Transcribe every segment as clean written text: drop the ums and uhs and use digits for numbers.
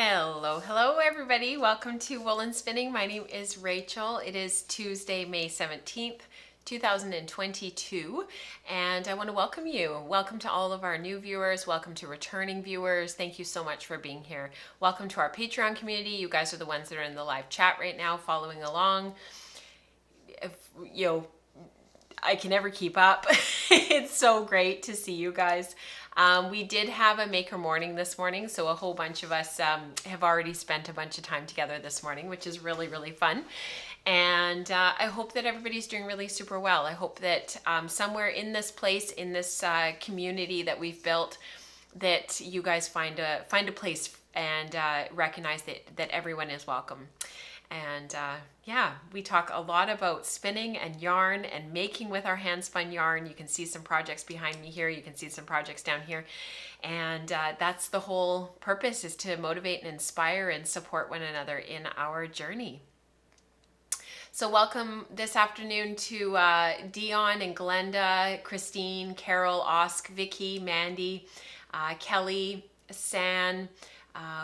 Hello everybody. Welcome to Woolen Spinning. My name is Rachel. It is Tuesday, May 17th, 2022, and I want to welcome you. Welcome to all of our new viewers. Welcome to returning viewers. Thank you so much for being here. Welcome to our Patreon community. You guys are the ones that are in the live chat right now following along. I can never keep up. It's so great to see you guys. We did have a maker morning this morning, so a whole bunch of us have already spent a bunch of time together this morning, which is really, really fun. And I hope that everybody's doing really super well. I hope that somewhere in this place, in this community that we've built, that you guys find a place and recognize that everyone is welcome. And yeah, we talk a lot about spinning and yarn and making with our hand spun yarn. You can see some projects behind me here. You can see some projects down here. And that's the whole purpose, is to motivate and inspire and support one another in our journey. So welcome this afternoon to Dion and Glenda, Christine, Carol, Osk, Vicky, Mandy, Kelly, San,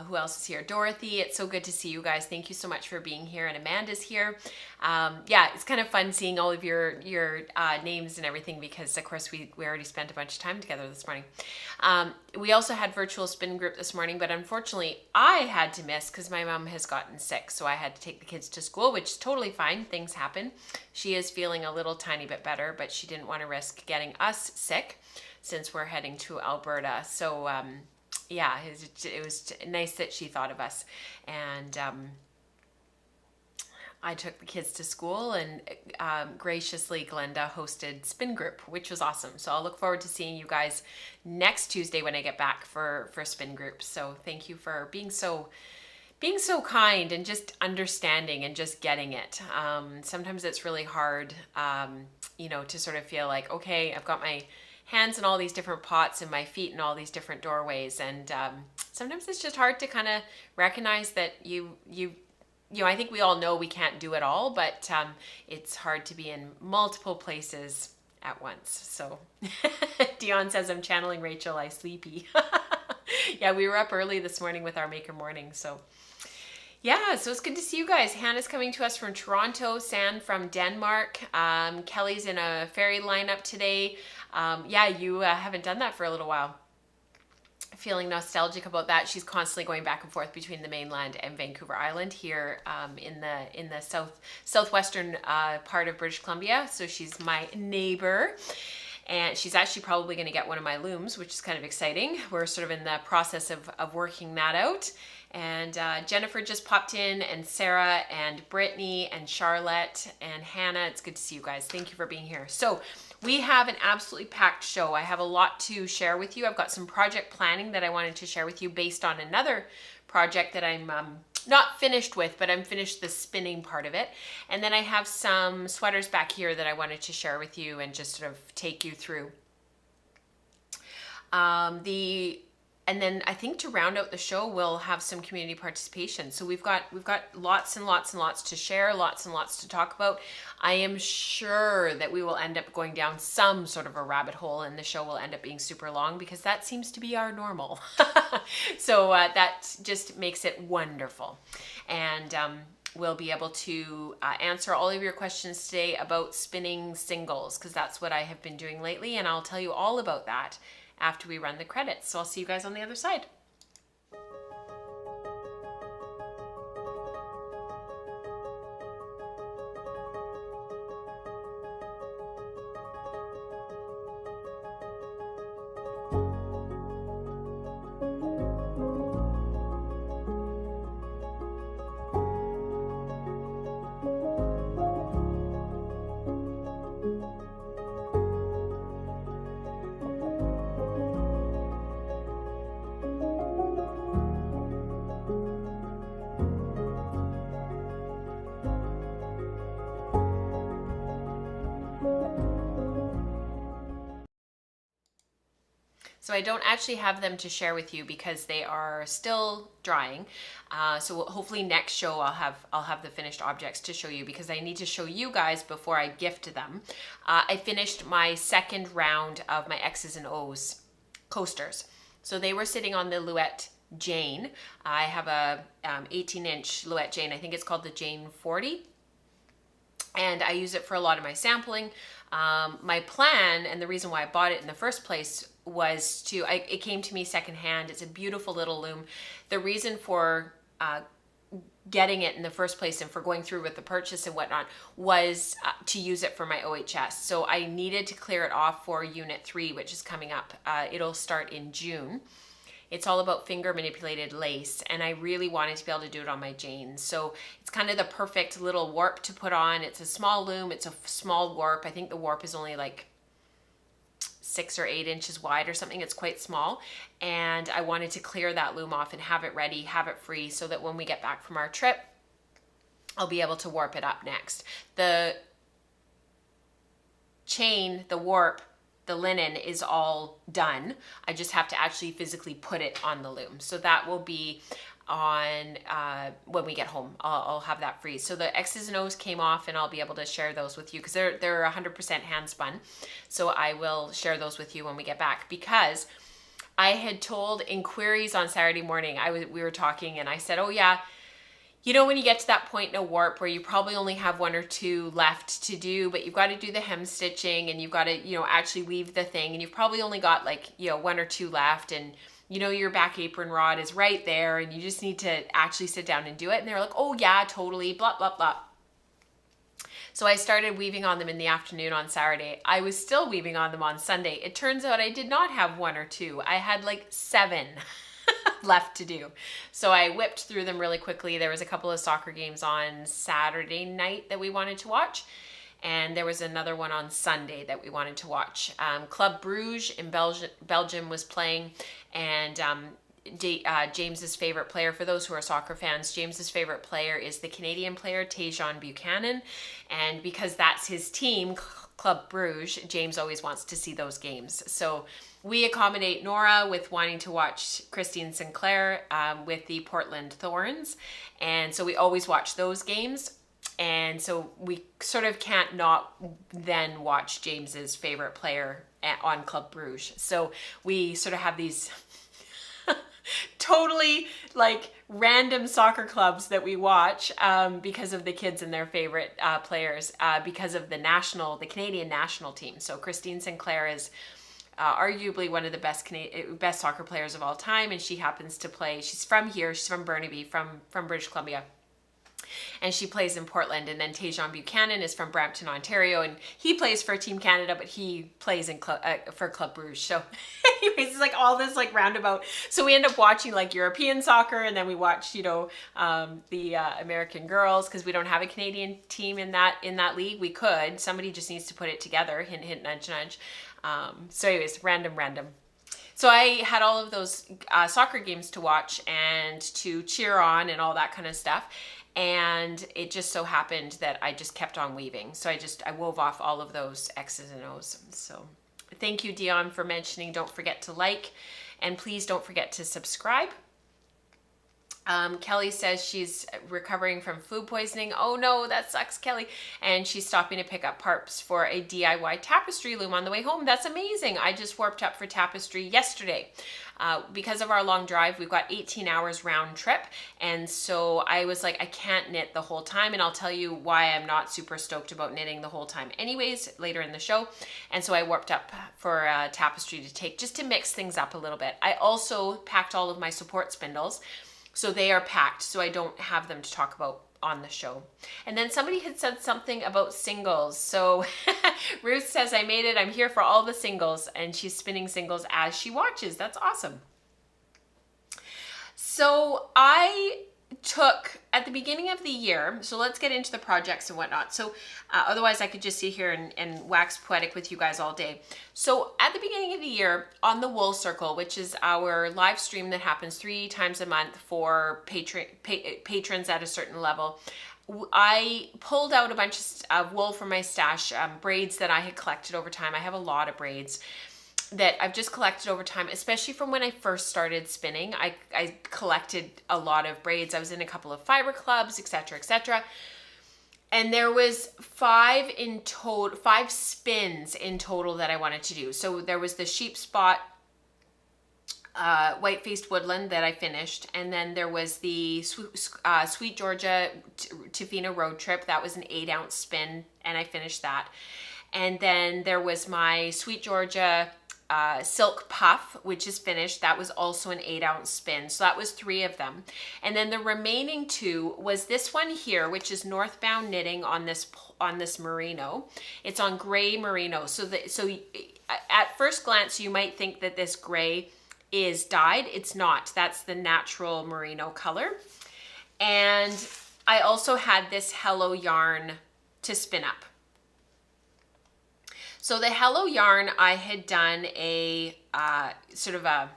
who else is here? Dorothy. It's so good to see you guys. Thank you so much for being here. And Amanda's here. Yeah, it's kind of fun seeing all of your names and everything, because of course we already spent a bunch of time together this morning. We also had virtual spin group this morning, but unfortunately I had to miss because my mom has gotten sick. So I had to take the kids to school, which is totally fine. Things happen. She is feeling a little tiny bit better, but she didn't want to risk getting us sick since we're heading to Alberta. So yeah, it was nice that she thought of us, and I took the kids to school, and graciously Glenda hosted spin group, which was awesome. So I'll look forward to seeing you guys next Tuesday when I get back for spin group. So thank you for being so kind and just understanding and just getting it. Sometimes it's really hard, to sort of feel like, okay, I've got my hands in all these different pots and my feet in all these different doorways, and sometimes it's just hard to kind of recognize that I think we all know we can't do it all, but it's hard to be in multiple places at once. So Dion says, I'm channeling Rachel, I sleepy. Yeah, we were up early this morning with our maker morning, so yeah, so it's good to see you guys. Hannah's coming to us from Toronto, San from Denmark. Kelly's in a ferry lineup today. Yeah, you haven't done that for a little while. Feeling nostalgic about that. She's constantly going back and forth between the mainland and Vancouver Island here in the southwestern part of British Columbia. So she's my neighbor. And she's actually probably going to get one of my looms, which is kind of exciting. We're sort of in the process of working that out. And Jennifer just popped in, and Sarah and Brittany and Charlotte and Hannah. It's good to see you guys. Thank you for being here. So we have an absolutely packed show. I have a lot to share with you. I've got some project planning that I wanted to share with you based on another project that I'm not finished with, but I'm finished the spinning part of it. And then I have some sweaters back here that I wanted to share with you and just sort of take you through. And then I think to round out the show, we'll have some community participation. So we've got lots and lots and lots to share, lots and lots to talk about. I am sure that we will end up going down some sort of a rabbit hole, and the show will end up being super long because that seems to be our normal. So that just makes it wonderful. And we'll be able to answer all of your questions today about spinning singles, because that's what I have been doing lately, and I'll tell you all about that after we run the credits. So I'll see you guys on the other side. So I don't actually have them to share with you because they are still drying. So hopefully next show I'll have the finished objects to show you, because I need to show you guys before I gift them. I finished my second round of my X's and O's coasters. So they were sitting on the Louette Jane. I have a 18-inch Louette Jane. I think it's called the Jane 40. And I use it for a lot of my sampling. My plan, and the reason why I bought it in the first place, was it came to me secondhand. It's a beautiful little loom. The reason for getting it in the first place and for going through with the purchase and whatnot was to use it for my OHS. So I needed to clear it off for Unit 3, which is coming up. It'll start in June. It's all about finger manipulated lace, and I really wanted to be able to do it on my Jane. So it's kind of the perfect little warp to put on. It's a small loom, it's a small warp. I think the warp is only like 6 or 8 inches wide or something. It's quite small, and I wanted to clear that loom off and have it ready, have it free, so that when we get back from our trip, I'll be able to warp it up next. The chain, the warp, the linen is all done. I just have to actually physically put it on the loom. So that will be on when we get home. I'll have that free. So the X's and O's came off, and I'll be able to share those with you because they're 100% hand spun. So I will share those with you when we get back, because I had told in queries on Saturday morning, we were talking, and I said, oh yeah, you know, when you get to that point in a warp where you probably only have 1 or 2 left to do, but you've got to do the hem stitching, and you've got to, you know, actually weave the thing, and you've probably only got like, you know, 1 or 2 left, and you know, your back apron rod is right there, and you just need to actually sit down and do it. And they're like, oh yeah, totally, blah, blah, blah. So I started weaving on them in the afternoon on Saturday. I was still weaving on them on Sunday. It turns out I did not have 1 or 2. I had like 7 left to do. So I whipped through them really quickly. There was a couple of soccer games on Saturday night that we wanted to watch, and there was another one on Sunday that we wanted to watch. Club Bruges in Belgium was playing, and James's favorite player, for those who are soccer fans, James's favorite player is the Canadian player Tejan Buchanan, and because that's his team, Club Bruges, James always wants to see those games. So we accommodate Nora with wanting to watch Christine Sinclair with the Portland Thorns, and so we always watch those games. And so we sort of can't not then watch James's favorite player on Club Bruges. So we sort of have these totally like random soccer clubs that we watch because of the kids and their favorite players, because of the Canadian national team. So Christine Sinclair is arguably one of the best soccer players of all time, and she happens to play. She's from here. She's from Burnaby, from British Columbia. And she plays in Portland. And then Tejan Buchanan is from Brampton, Ontario, and he plays for Team Canada, but he plays for Club Bruges. So anyways, it's like all this like roundabout. So we end up watching like European soccer, and then we watch, you know, the American girls, because we don't have a Canadian team in that league. We could. Somebody just needs to put it together. Hint, hint, nudge, nudge. So anyways, random. So I had all of those soccer games to watch and to cheer on and all that kind of stuff. And it just so happened that I just kept on weaving. So I wove off all of those X's and O's. So thank you, Dion, for mentioning. Don't forget to like, and please don't forget to subscribe. Kelly says she's recovering from food poisoning. Oh no, that sucks, Kelly. And she's stopping to pick up parts for a DIY tapestry loom on the way home. That's amazing. I just warped up for tapestry yesterday. Because of our long drive, we've got 18 hours round trip. And so I was like, I can't knit the whole time. And I'll tell you why I'm not super stoked about knitting the whole time anyways, later in the show. And so I warped up for tapestry to take, just to mix things up a little bit. I also packed all of my support spindles. So they are packed, so I don't have them to talk about on the show. And then somebody had said something about singles. So Ruth says, I made it. I'm here for all the singles. And she's spinning singles as she watches. That's awesome. So I took, at the beginning of the year, so let's get into the projects and whatnot. So otherwise I could just sit here and wax poetic with you guys all day. So at the beginning of the year on the Wool Circle, which is our live stream that happens 3 times a month for patrons at a certain level, I pulled out a bunch of wool from my stash, braids that I had collected over time. I have a lot of braids that I've just collected over time, especially from when I first started spinning. I collected a lot of braids. I was in a couple of fiber clubs, etc., etc. And there was 5 spins in total that I wanted to do. So there was the sheep spot White-Faced Woodland that I finished, and then there was the Sweet Georgia Tofino Road Trip. That was an 8-ounce spin, and I finished that. And then there was my Sweet Georgia Silk Puff, which is finished. That was also an 8-ounce spin. So that was 3 of them. And then the remaining 2 was this one here, which is Northbound Knitting on this merino. It's on gray merino. So at first glance, you might think that this gray is dyed. It's not. That's the natural merino color. And I also had this Hello yarn to spin up. So the Hello yarn, I had done a sort of a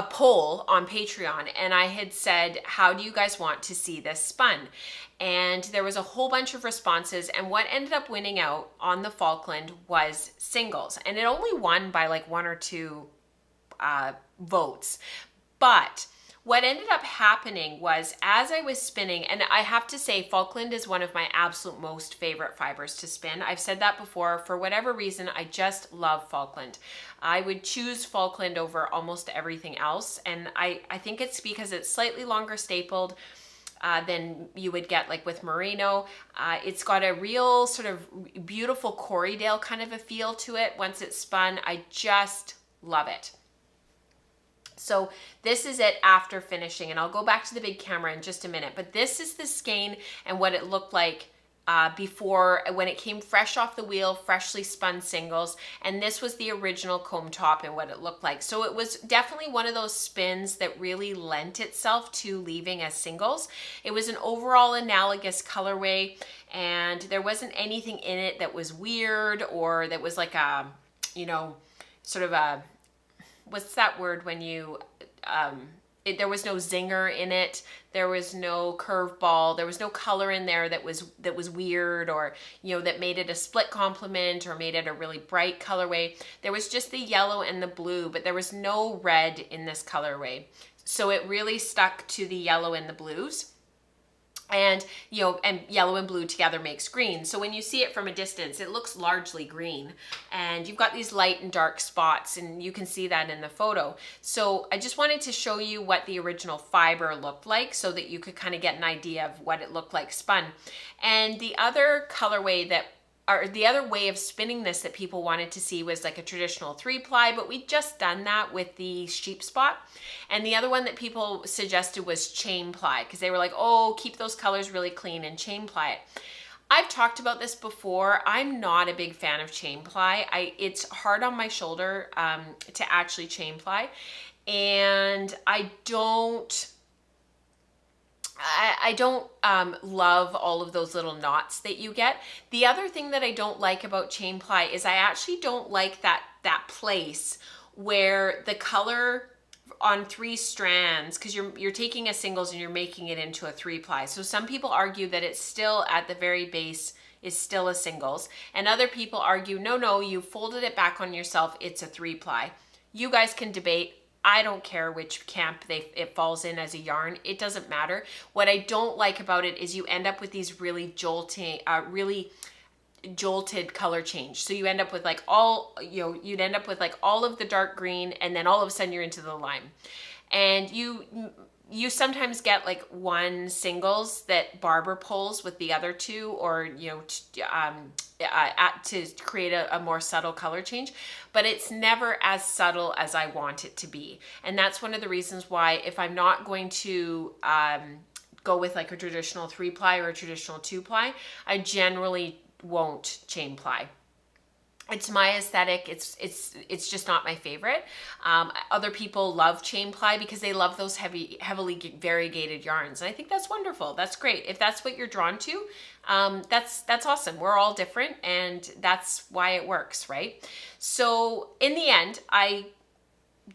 poll on Patreon, and I had said, how do you guys want to see this spun? And there was a whole bunch of responses, and what ended up winning out on the Falkland was singles, and it only won by like 1 or 2 votes. But what ended up happening was, as I was spinning, and I have to say Falkland is one of my absolute most favorite fibers to spin. I've said that before. For whatever reason, I just love Falkland. I would choose Falkland over almost everything else, and I think it's because it's slightly longer stapled than you would get like with merino. It's got a real sort of beautiful Corriedale kind of a feel to it once it's spun. I just love it. So this is it after finishing, and I'll go back to the big camera in just a minute, but this is the skein and what it looked like before, when it came fresh off the wheel, freshly spun singles, and this was the original comb top and what it looked like. So it was definitely one of those spins that really lent itself to leaving as singles. It was an overall analogous colorway, and there wasn't anything in it that was weird or that was like a, you know, sort of a, what's that word when you, there was no zinger in it, there was no curveball, there was no color in there that was weird, or, you know, that made it a split complement or made it a really bright colorway. There was just the yellow and the blue, but there was no red in this colorway. So it really stuck to the yellow and the blues. And, you know, and yellow and blue together makes green. So when you see it from a distance, it looks largely green. And you've got these light and dark spots, and you can see that in the photo. So I just wanted to show you what the original fiber looked like so that you could kind of get an idea of what it looked like spun. And the other colorway that, or the other way of spinning this that people wanted to see was like a traditional 3-ply, but we'd just done that with the sheep spot. And the other one that people suggested was chain ply, because they were like, oh, keep those colors really clean and chain ply it. I've talked about this before. I'm not a big fan of chain ply. It's hard on my shoulder to actually chain ply, and I don't love all of those little knots that you get. The other thing that I don't like about chain ply is I actually don't like that place where the color on 3 strands, because you're taking a singles and you're making it into a 3-ply. So some people argue that it's still at the very base is still a singles, and other people argue no, you folded it back on yourself, it's a 3-ply. You guys can debate. I don't care which camp it falls in as a yarn. It doesn't matter. What I don't like about it is you end up with these really jolted color change. So you end up with like you'd end up with like all of the dark green, and then all of a sudden you're into the lime. And you sometimes get like one singles that barber pulls with the other 2, or, you know, to create a more subtle color change, but it's never as subtle as I want it to be. And that's one of the reasons why, if I'm not going to go with like a traditional 3-ply or a traditional 2-ply, I generally won't chain ply. It's my aesthetic. It's just not my favorite. Other people love chain ply because they love those heavily variegated yarns, and I think that's wonderful. That's great. If that's what you're drawn to, that's awesome. We're all different, and that's why it works, right? So in the end, I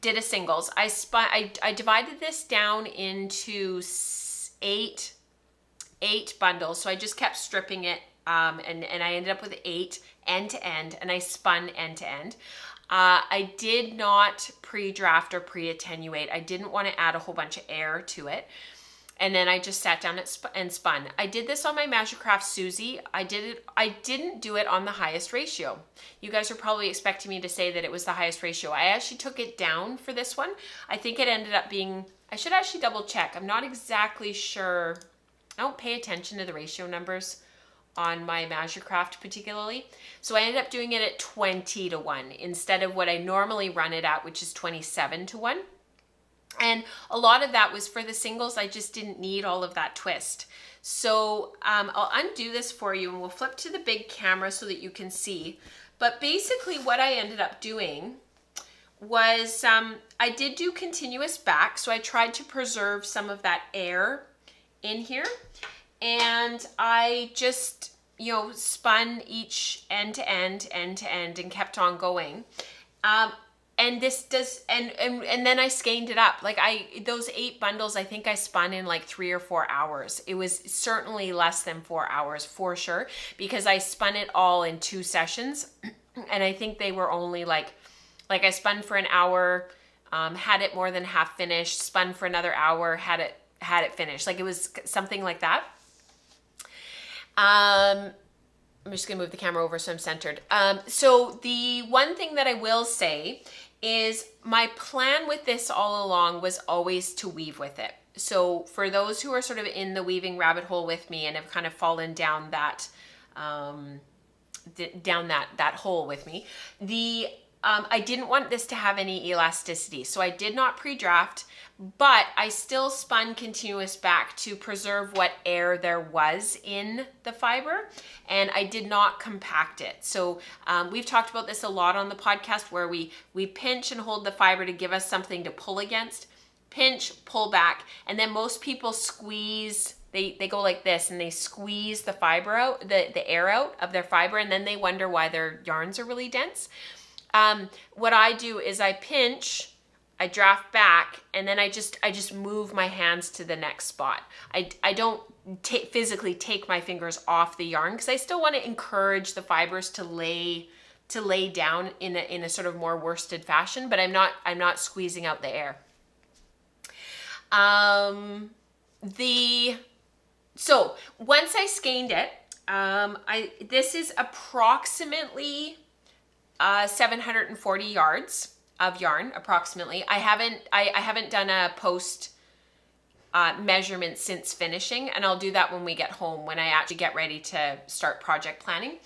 did a singles. I divided this down into 8 bundles. So I just kept stripping it, and I ended up with 8 end to end, and I spun end to end. I did not pre-draft or pre-attenuate. I didn't want to add a whole bunch of air to it. And then I just sat down and spun. I did this on my Magikrafts Susie. I didn't do it on the highest ratio. You guys are probably expecting me to say that it was the highest ratio. I actually took it down for this one. I think it ended up being, I should actually double check. I'm not exactly sure. I don't pay attention to the ratio numbers on my Magikrafts particularly. So I ended up doing it at 20-1 instead of what I normally run it at, which is 27-1. And a lot of that was for the singles. I just didn't need all of that twist. So I'll undo this for you and we'll flip to the big camera so that you can see. But basically what I ended up doing was I did do continuous back. So I tried to preserve some of that air in here. And I just, you know, spun each end to end and kept on going. And this does, and then I skeined it up. Like those 8 bundles, I think I spun in like 3 or 4 hours. It was certainly less than 4 hours for sure, because I spun it all in 2 sessions. And I think they were only like I spun for an hour, had it more than half finished, spun for another hour, had it finished. Like it was something like that. I'm just gonna move the camera over so I'm centered. So the one thing that I will say is my plan with this all along was always to weave with it. So for those who are sort of in the weaving rabbit hole with me and have kind of fallen down that that hole with me, I didn't want this to have any elasticity. So I did not pre-draft, but I still spun continuous back to preserve what air there was in the fiber, and I did not compact it. So we've talked about this a lot on the podcast, where we pinch and hold the fiber to give us something to pull against. Pinch, pull back, and then most people squeeze. They go like this and they squeeze the fiber out, the air out of their fiber, and then they wonder why their yarns are really dense. What I do is I pinch, I draft back, and then I just move my hands to the next spot. I don't physically take my fingers off the yarn, because I still want to encourage the fibers to lay down in a sort of more worsted fashion, but I'm not squeezing out the air. So once I skeined it, this is approximately 740 yards of yarn, approximately. I haven't done a post measurement since finishing, and I'll do that when we get home, when I actually get ready to start project planning.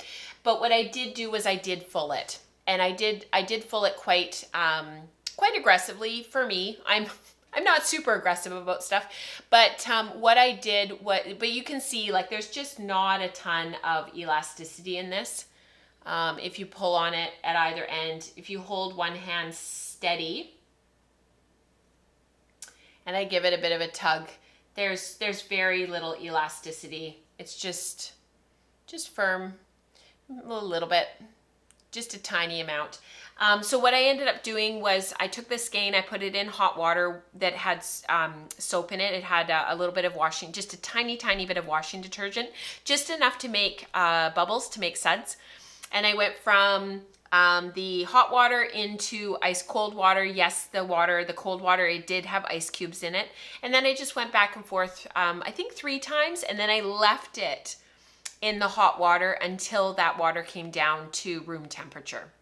But what I did do was I did full it, and I did full it quite aggressively for me. I'm not super aggressive about stuff, but what I did, but you can see, like, there's just not a ton of elasticity in this. If you pull on it at either end, if you hold one hand steady and I give it a bit of a tug, there's very little elasticity. It's just firm, a little bit, just a tiny amount. So what I ended up doing was I took the skein, I put it in hot water that had soap in it. It had a little bit of washing, just a tiny bit of washing detergent, just enough to make bubbles, to make suds. And I went from the hot water into ice cold water. Yes, the cold water, it did have ice cubes in it. And then I just went back and forth, I think 3 times. And then I left it in the hot water until that water came down to room temperature.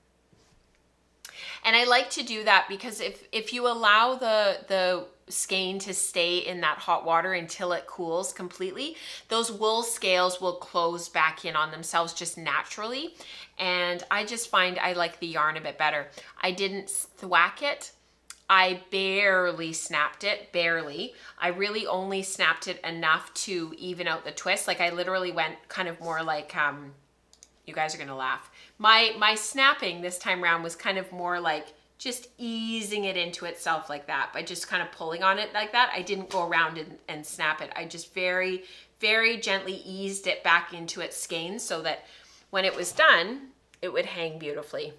And I like to do that because if you allow the skein to stay in that hot water until it cools completely, those wool scales will close back in on themselves just naturally. And I just find I like the yarn a bit better. I didn't thwack it. I barely snapped it, barely. I really only snapped it enough to even out the twist. Like I literally went kind of more like, you guys are gonna laugh. My snapping this time around was kind of more like just easing it into itself like that, by just kind of pulling on it like that. I didn't go around and snap it. I just very, very gently eased it back into its skein so that when it was done, it would hang beautifully.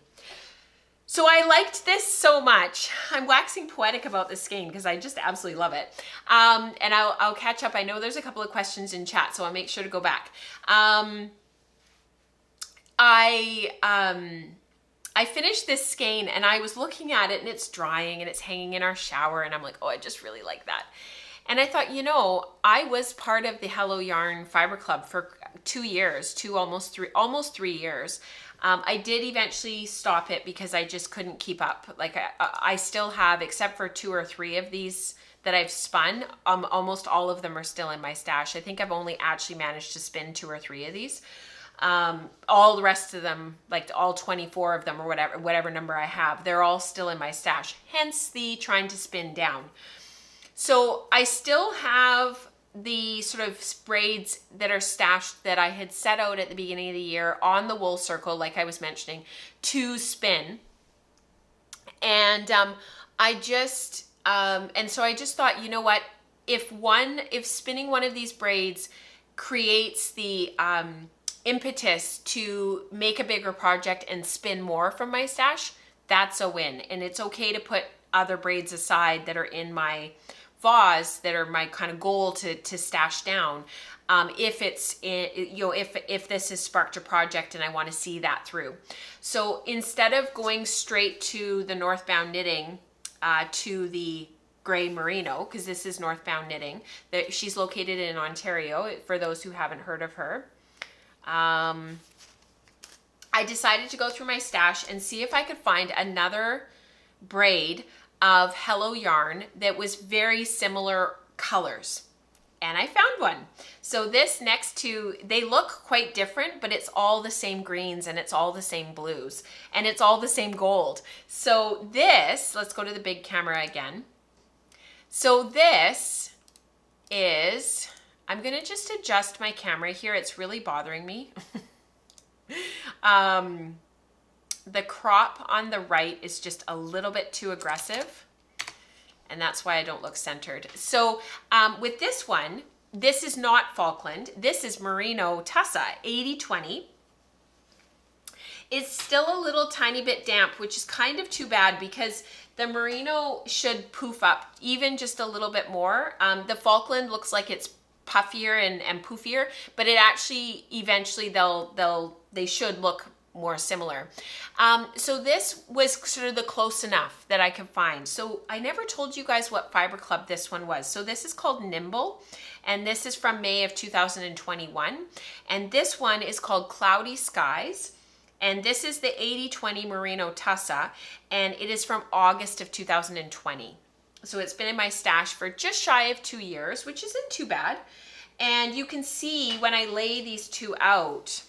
So I liked this so much. I'm waxing poetic about this skein because I just absolutely love it. And I'll catch up. I know there's a couple of questions in chat, so I'll make sure to go back. I finished this skein and I was looking at it and it's drying and it's hanging in our shower and I'm like, oh, I just really like that. And I thought, you know, I was part of the Hello Yarn Fiber Club for 2 years, almost 3 years. I did eventually stop it because I just couldn't keep up. Like I still have, except for 2 or 3 of these that I've spun, almost all of them are still in my stash. I think I've only actually managed to spin 2 or 3 of these. All the rest of them, like all 24 of them or whatever number I have, they're all still in my stash. Hence the trying to spin down. So I still have the sort of braids that are stashed that I had set out at the beginning of the year on the wool circle, like I was mentioning, to spin. And so I just thought, you know what, if spinning one of these braids creates the impetus to make a bigger project and spin more from my stash, that's a win. And it's okay to put other braids aside that are in my vase that are my kind of goal to stash down, if it's if this has sparked a project and I want to see that through. So instead of going straight to the Northbound Knitting, to the gray merino, because this is Northbound Knitting, that she's located in Ontario, for those who haven't heard of her, I decided to go through my stash and see if I could find another braid of Hello Yarn that was very similar colors. And I found one. So this they look quite different, but it's all the same greens and it's all the same blues and it's all the same gold. So this, let's go to the big camera again. So this is, I'm gonna just adjust my camera here. It's really bothering me. The crop on the right is just a little bit too aggressive, and that's why I don't look centered. So with this one, this is not Falkland. This is Merino Tussa 80/20. It's still a little tiny bit damp, which is kind of too bad because the merino should poof up even just a little bit more. The Falkland looks like it's puffier and poofier, but it actually eventually they should look more similar. So this was sort of the close enough that I could find. So I never told you guys what fiber club this one was. So this is called Nimble, and this is from May of 2021. And this one is called Cloudy Skies. And this is the 80/20 Merino Tussa, and it is from August of 2020. So it's been in my stash for just shy of 2 years, which isn't too bad. And you can see when I lay these two out,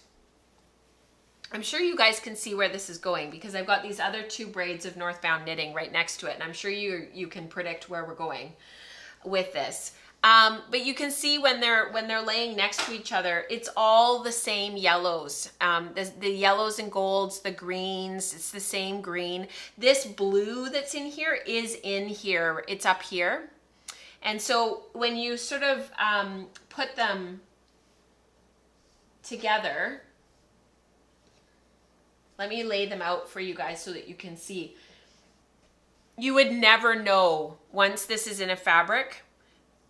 I'm sure you guys can see where this is going because I've got these other 2 braids of Northbound Knitting right next to it, and I'm sure you can predict where we're going with this. But you can see when they're laying next to each other, it's all the same yellows. The yellows and golds, the greens, it's the same green. This blue that's in here is in here. It's up here. And so when you sort of put them together, let me lay them out for you guys so that you can see. You would never know once this is in a fabric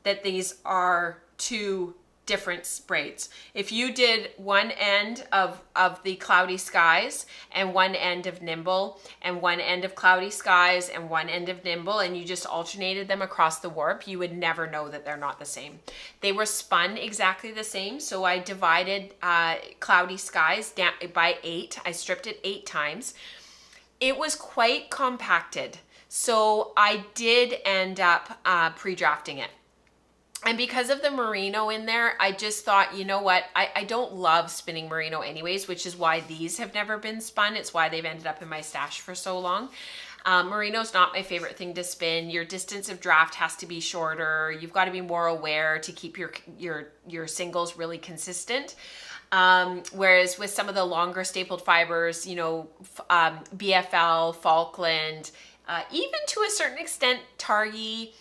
that these are 2 different braids. If you did one end of the Cloudy Skies and one end of Nimble and one end of Cloudy Skies and one end of Nimble, and you just alternated them across the warp, you would never know that they're not the same. They were spun exactly the same. So I divided Cloudy Skies down by 8. I stripped it 8 times. It was quite compacted. So I did end up pre-drafting it. And because of the merino in there, I just thought, you know what, I don't love spinning merino anyways, which is why these have never been spun. It's why they've ended up in my stash for so long. Merino's not my favorite thing to spin. Your distance of draft has to be shorter. You've got to be more aware to keep your singles really consistent. Whereas with some of the longer stapled fibers, you know, BFL, Falkland, even to a certain extent, Targhee,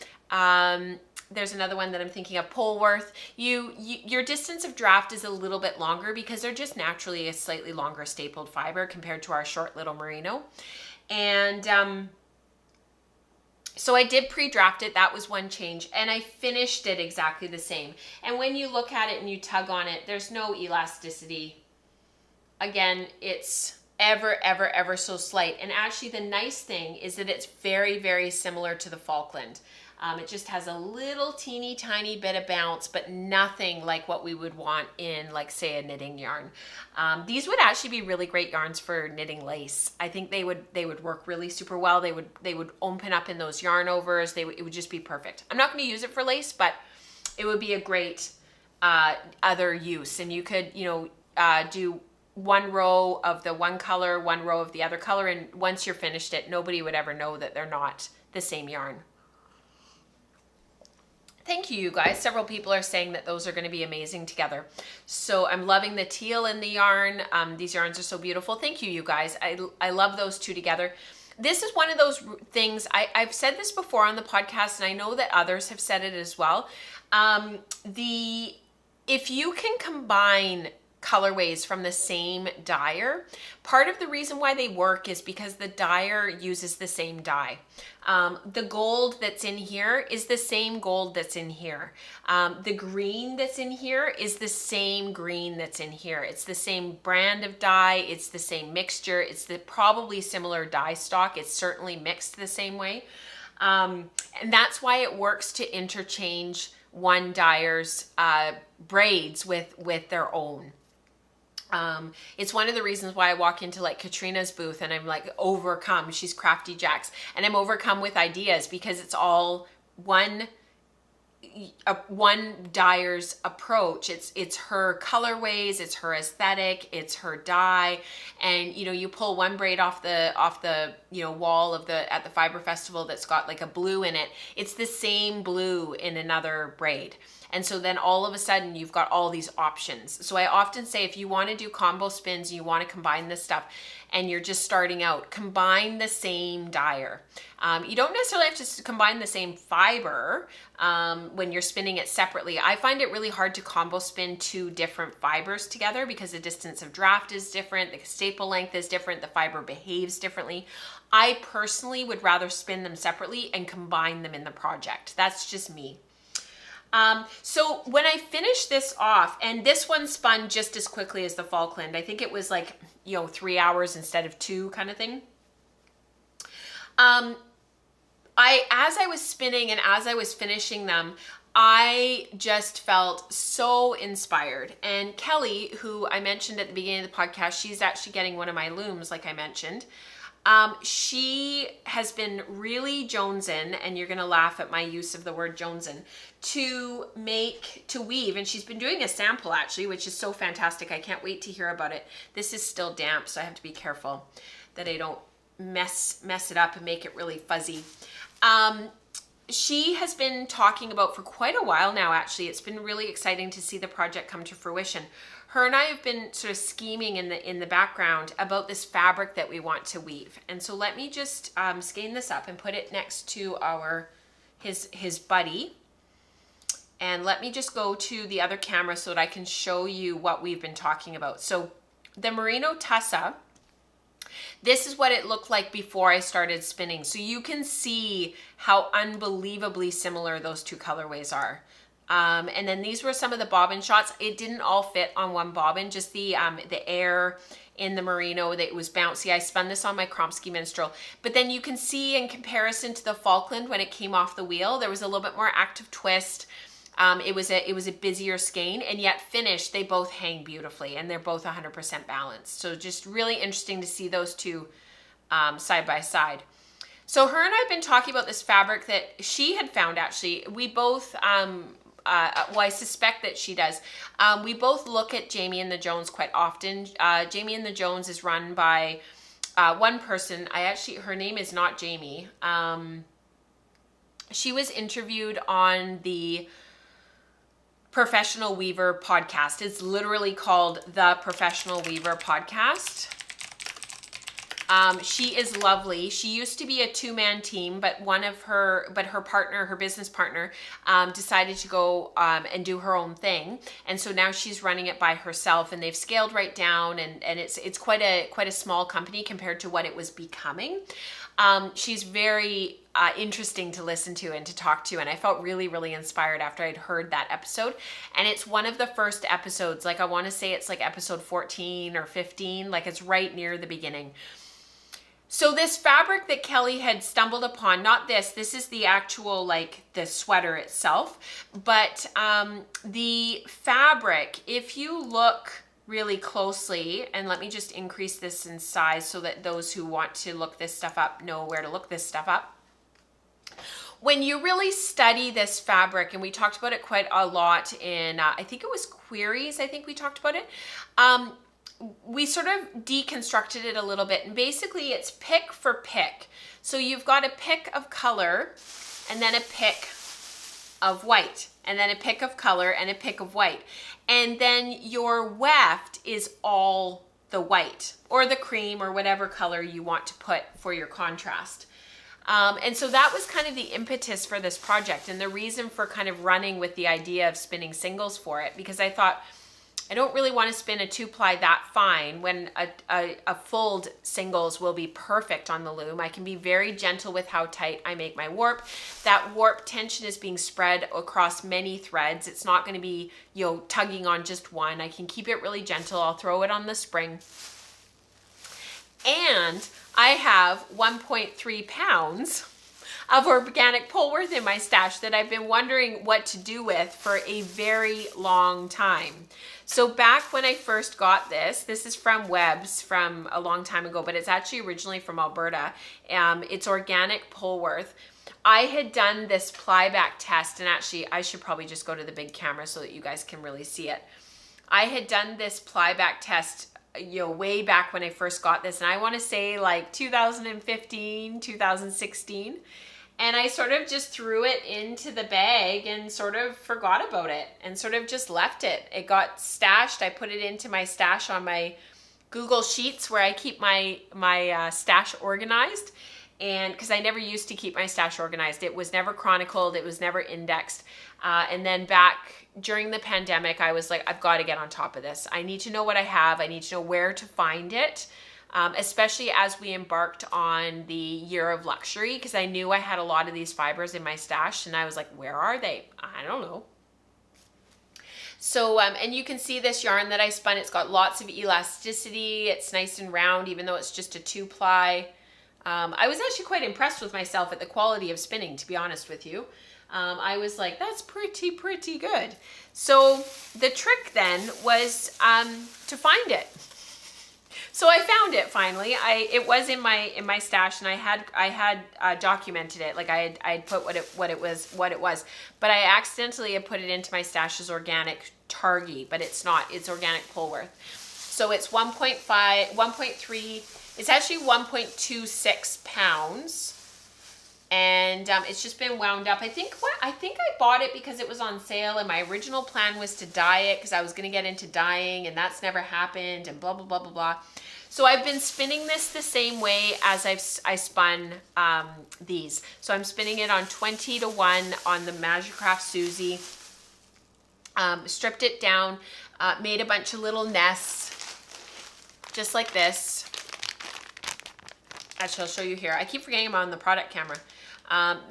there's another one that I'm thinking of, Polworth. Your distance of draft is a little bit longer because they're just naturally a slightly longer stapled fiber compared to our short little merino. And so I did pre-draft it. That was one change. And I finished it exactly the same. And when you look at it and you tug on it, there's no elasticity. Again, it's ever so slight. And actually the nice thing is that it's very, very similar to the Falkland. It just has a little teeny tiny bit of bounce, but nothing like what we would want in, like, say, a knitting yarn. These would actually be really great yarns for knitting lace. I think they would work really super well. They would open up in those yarn overs. It would just be perfect. I'm not going to use it for lace, but it would be a great other use. And you could, do one row of the one color, one row of the other color, and once you're finished it, nobody would ever know that they're not the same yarn. Thank you, you guys. Several people are saying that those are going to be amazing together. So I'm loving the teal in the yarn. These yarns are so beautiful. Thank you, you guys. I love those two together. This is one of those things, I've said this before on the podcast, and I know that others have said it as well. If you can combine colorways from the same dyer, part of the reason why they work is because the dyer uses the same dye. The gold that's in here is the same gold that's in here. The green that's in here is the same green that's in here. It's the same brand of dye. It's the same mixture. It's probably similar dye stock. It's certainly mixed the same way. And that's why it works to interchange one dyer's braids with their own. It's one of the reasons why I walk into like Katrina's booth and I'm like overcome. She's Crafty Jacks, and I'm overcome with ideas because it's all one dyer's approach. It's her colorways, it's her aesthetic, it's her dye, and you pull one braid off the wall at the Fiber Festival that's got like a blue in it. It's the same blue in another braid. And so then all of a sudden you've got all these options. So I often say, if you want to do combo spins, you want to combine this stuff and you're just starting out, combine the same dyer. You don't necessarily have to combine the same fiber when you're spinning it separately. I find it really hard to combo spin two different fibers together because the distance of draft is different, the staple length is different, the fiber behaves differently. I personally would rather spin them separately and combine them in the project. That's just me. So when I finished this off, and this one spun just as quickly as the Falkland, I think it was like, 3 hours instead of 2 kind of thing. As I was spinning and as I was finishing them, I just felt so inspired. And Kelly, who I mentioned at the beginning of the podcast, she's actually getting one of my looms, like I mentioned. She has been really jonesing, and you're going to laugh at my use of the word jonesing, to weave. And she's been doing a sample actually, which is so fantastic. I can't wait to hear about it. This is still damp, so I have to be careful that I don't mess it up and make it really fuzzy. She has been talking about for quite a while now, actually. It's been really exciting to see the project come to fruition. Her and I have been sort of scheming in the background about this fabric that we want to weave. And so let me just skein this up and put it next to his buddy. And let me just go to the other camera so that I can show you what we've been talking about. So the Merino Tussa, this is what it looked like before I started spinning. So you can see how unbelievably similar those two colorways are. And then these were some of the bobbin shots. It didn't all fit on one bobbin, just the air in the merino that was bouncy. I spun this on my Kromsky Minstrel, but then you can see in comparison to the Falkland, when it came off the wheel, there was a little bit more active twist. It was a busier skein, and yet finished, they both hang beautifully, and they're both 100% balanced. So just really interesting to see those two side by side. So her and I have been talking about this fabric that she had found. Actually, we both well, I suspect that she does. We both look at Jamie and the Jones quite often. Jamie and the Jones is run by one person. Her name is not Jamie. She was interviewed on the Professional Weaver podcast. It's literally called the Professional Weaver podcast. She is lovely. She used to be a two-man team, but her business partner, decided to go and do her own thing, and so now she's running it by herself. And they've scaled right down, and it's quite a small company compared to what it was becoming. She's very interesting to listen to and to talk to, and I felt really, really inspired after I'd heard that episode. And it's one of the first episodes. Like, I want to say it's like episode 14 or 15. Like, it's right near the beginning. So this fabric that Kelly had stumbled upon, not this is the actual, like the sweater itself, but the fabric, if you look really closely, and let me just increase this in size so that those who want to look this stuff up know where to look this stuff up. When you really study this fabric, and we talked about it quite a lot in, I think it was Queries, I think we talked about it, we sort of deconstructed it a little bit, and basically it's pick for pick. So you've got a pick of color, and then a pick of white, and then a pick of color and a pick of white. And then your weft is all the white or the cream or whatever color you want to put for your contrast. And so that was kind of the impetus for this project, and the reason for kind of running with the idea of spinning singles for it, because I thought, I don't really want to spin a 2-ply that fine when a fold singles will be perfect on the loom. I can be very gentle with how tight I make my warp. That warp tension is being spread across many threads. It's not going to be, you know, tugging on just one. I can keep it really gentle. I'll throw it on the spring. And I have 1.3 pounds of organic Polworth in my stash that I've been wondering what to do with for a very long time. So back when I first got this is from Webb's from a long time ago, but it's actually originally from Alberta. It's organic Polworth. I had done this ply back test, and actually I should probably just go to the big camera so that you guys can really see it. I had done this ply back test, you know, way back when I first got this, and I want to say like 2015, 2016. And I sort of just threw it into the bag and sort of forgot about it and sort of just left it. It got stashed. I put it into my stash on my Google Sheets where I keep my stash organized. And because I never used to keep my stash organized. It was never chronicled. It was never indexed. And then back during the pandemic, I was like, I've got to get on top of this. I need to know what I have. I need to know where to find it. Especially as we embarked on the year of luxury, because I knew I had a lot of these fibers in my stash, and I was like, where are they? I don't know. So, and you can see this yarn that I spun. It's got lots of elasticity. It's nice and round, even though it's just a 2-ply. I was actually quite impressed with myself at the quality of spinning, to be honest with you. I was like, that's pretty good. So the trick then was to find it. So I found it finally. It was in my stash, and I had documented it. Like I had put what it was, but I accidentally had put it into my stash as organic Targhee, but it's not. It's organic Polworth. So it's 1.3. It's actually 1.26 pounds, and it's just been wound up. I think I bought it because it was on sale, and my original plan was to dye it because I was going to get into dyeing, and that's never happened, and blah blah blah blah blah. So I've been spinning this the same way as I spun these. So I'm spinning it on 20-to-1 on the Magicraft Susie. Stripped it down, made a bunch of little nests, just like this. Actually, I'll show you here. I keep forgetting I'm on the product camera.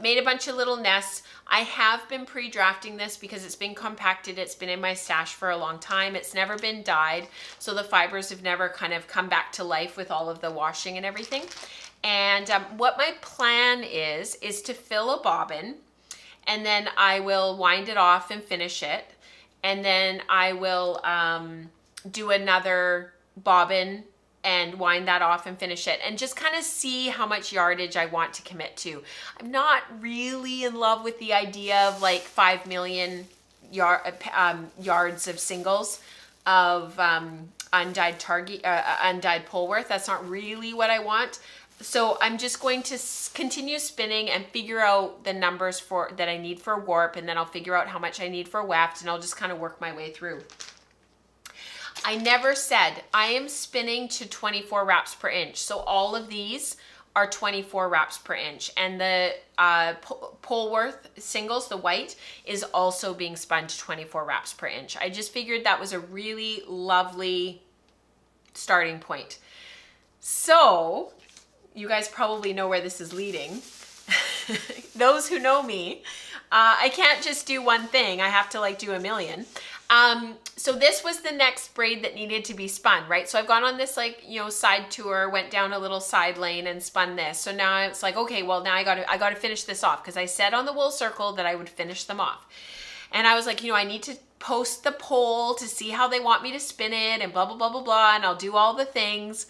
Made a bunch of little nests. I have been pre-drafting this because it's been compacted. It's been in my stash for a long time. It's never been dyed, so the fibers have never kind of come back to life with all of the washing and everything. And what my plan is to fill a bobbin, and then I will wind it off and finish it. And then I will do another bobbin and wind that off and finish it, and just kind of see how much yardage I want to commit to. I'm not really in love with the idea of like 5 million yards of singles of undyed Targhee, undyed Polworth. That's not really what I want. So I'm just going to continue spinning and figure out the numbers that I need for warp, and then I'll figure out how much I need for weft, and I'll just kind of work my way through. I never said I am spinning to 24 wraps per inch. So all of these are 24 wraps per inch. And the Polworth singles, the white, is also being spun to 24 wraps per inch. I just figured that was a really lovely starting point. So you guys probably know where this is leading. Those who know me, I can't just do one thing. I have to like do a million. So this was the next braid that needed to be spun, right? So I've gone on this like, you know, side tour, went down a little side lane and spun this. So now it's like, okay, well now I gotta finish this off, because I said on the wool circle that I would finish them off. And I was like, you know, I need to post the poll to see how they want me to spin it and blah, blah, blah, blah, blah. And I'll do all the things.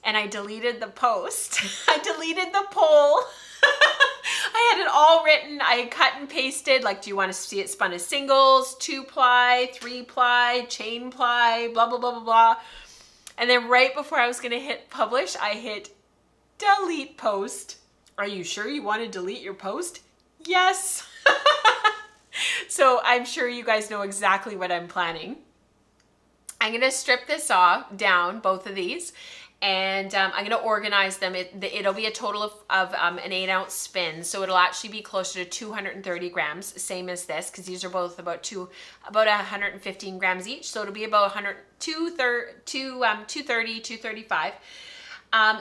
And I deleted the post. I deleted the poll. I had it all written. I had cut and pasted, like, do you want to see it spun as singles, 2-ply, 3-ply, chain ply, blah, blah, blah, blah, blah. And then right before I was going to hit publish, I hit delete post. Are you sure you want to delete your post? Yes. So I'm sure you guys know exactly what I'm planning. I'm going to strip this off, down, both of these. And I'm going to organize them. It'll be a total of an 8-ounce spin. So it'll actually be closer to 230 grams, same as this, because these are both about 115 grams each. So it'll be about 230, 235.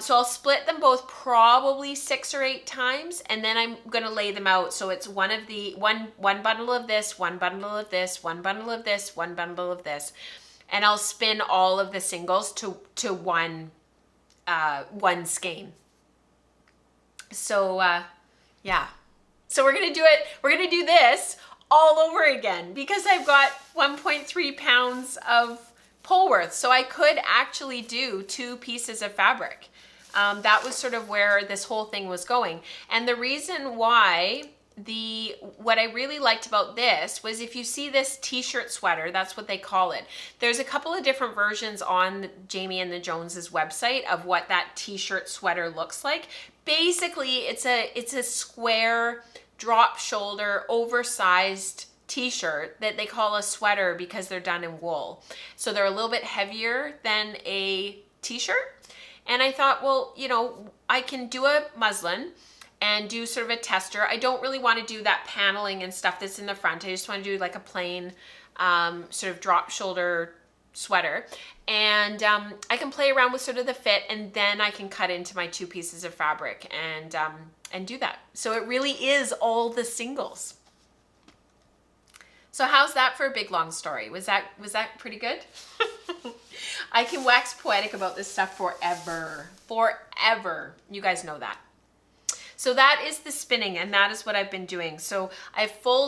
So I'll split them both probably 6 or 8 times, and then I'm going to lay them out. So it's one bundle of this, one bundle of this, one bundle of this, one bundle of this. And I'll spin all of the singles to one skein. So yeah, so we're gonna do it. We're gonna do this all over again, because I've got 1.3 pounds of pole worth. So I could actually do 2 pieces of fabric. That was sort of where this whole thing was going. And the reason why, what I really liked about this was, if you see this t-shirt sweater, that's what they call it. There's a couple of different versions on Jamie and the Joneses website of what that t-shirt sweater looks like. Basically, it's a square, drop shoulder, oversized t-shirt that they call a sweater because they're done in wool. So they're a little bit heavier than a t-shirt. And I thought, well, you know, I can do a muslin and do sort of a tester. I don't really want to do that paneling and stuff that's in the front. I just want to do like a plain sort of drop shoulder sweater. And I can play around with sort of the fit, and then I can cut into my 2 pieces of fabric and do that. So it really is all the singles. So how's that for a big long story? Was that pretty good? I can wax poetic about this stuff forever. You guys know that. So that is the spinning, and that is what I've been doing. So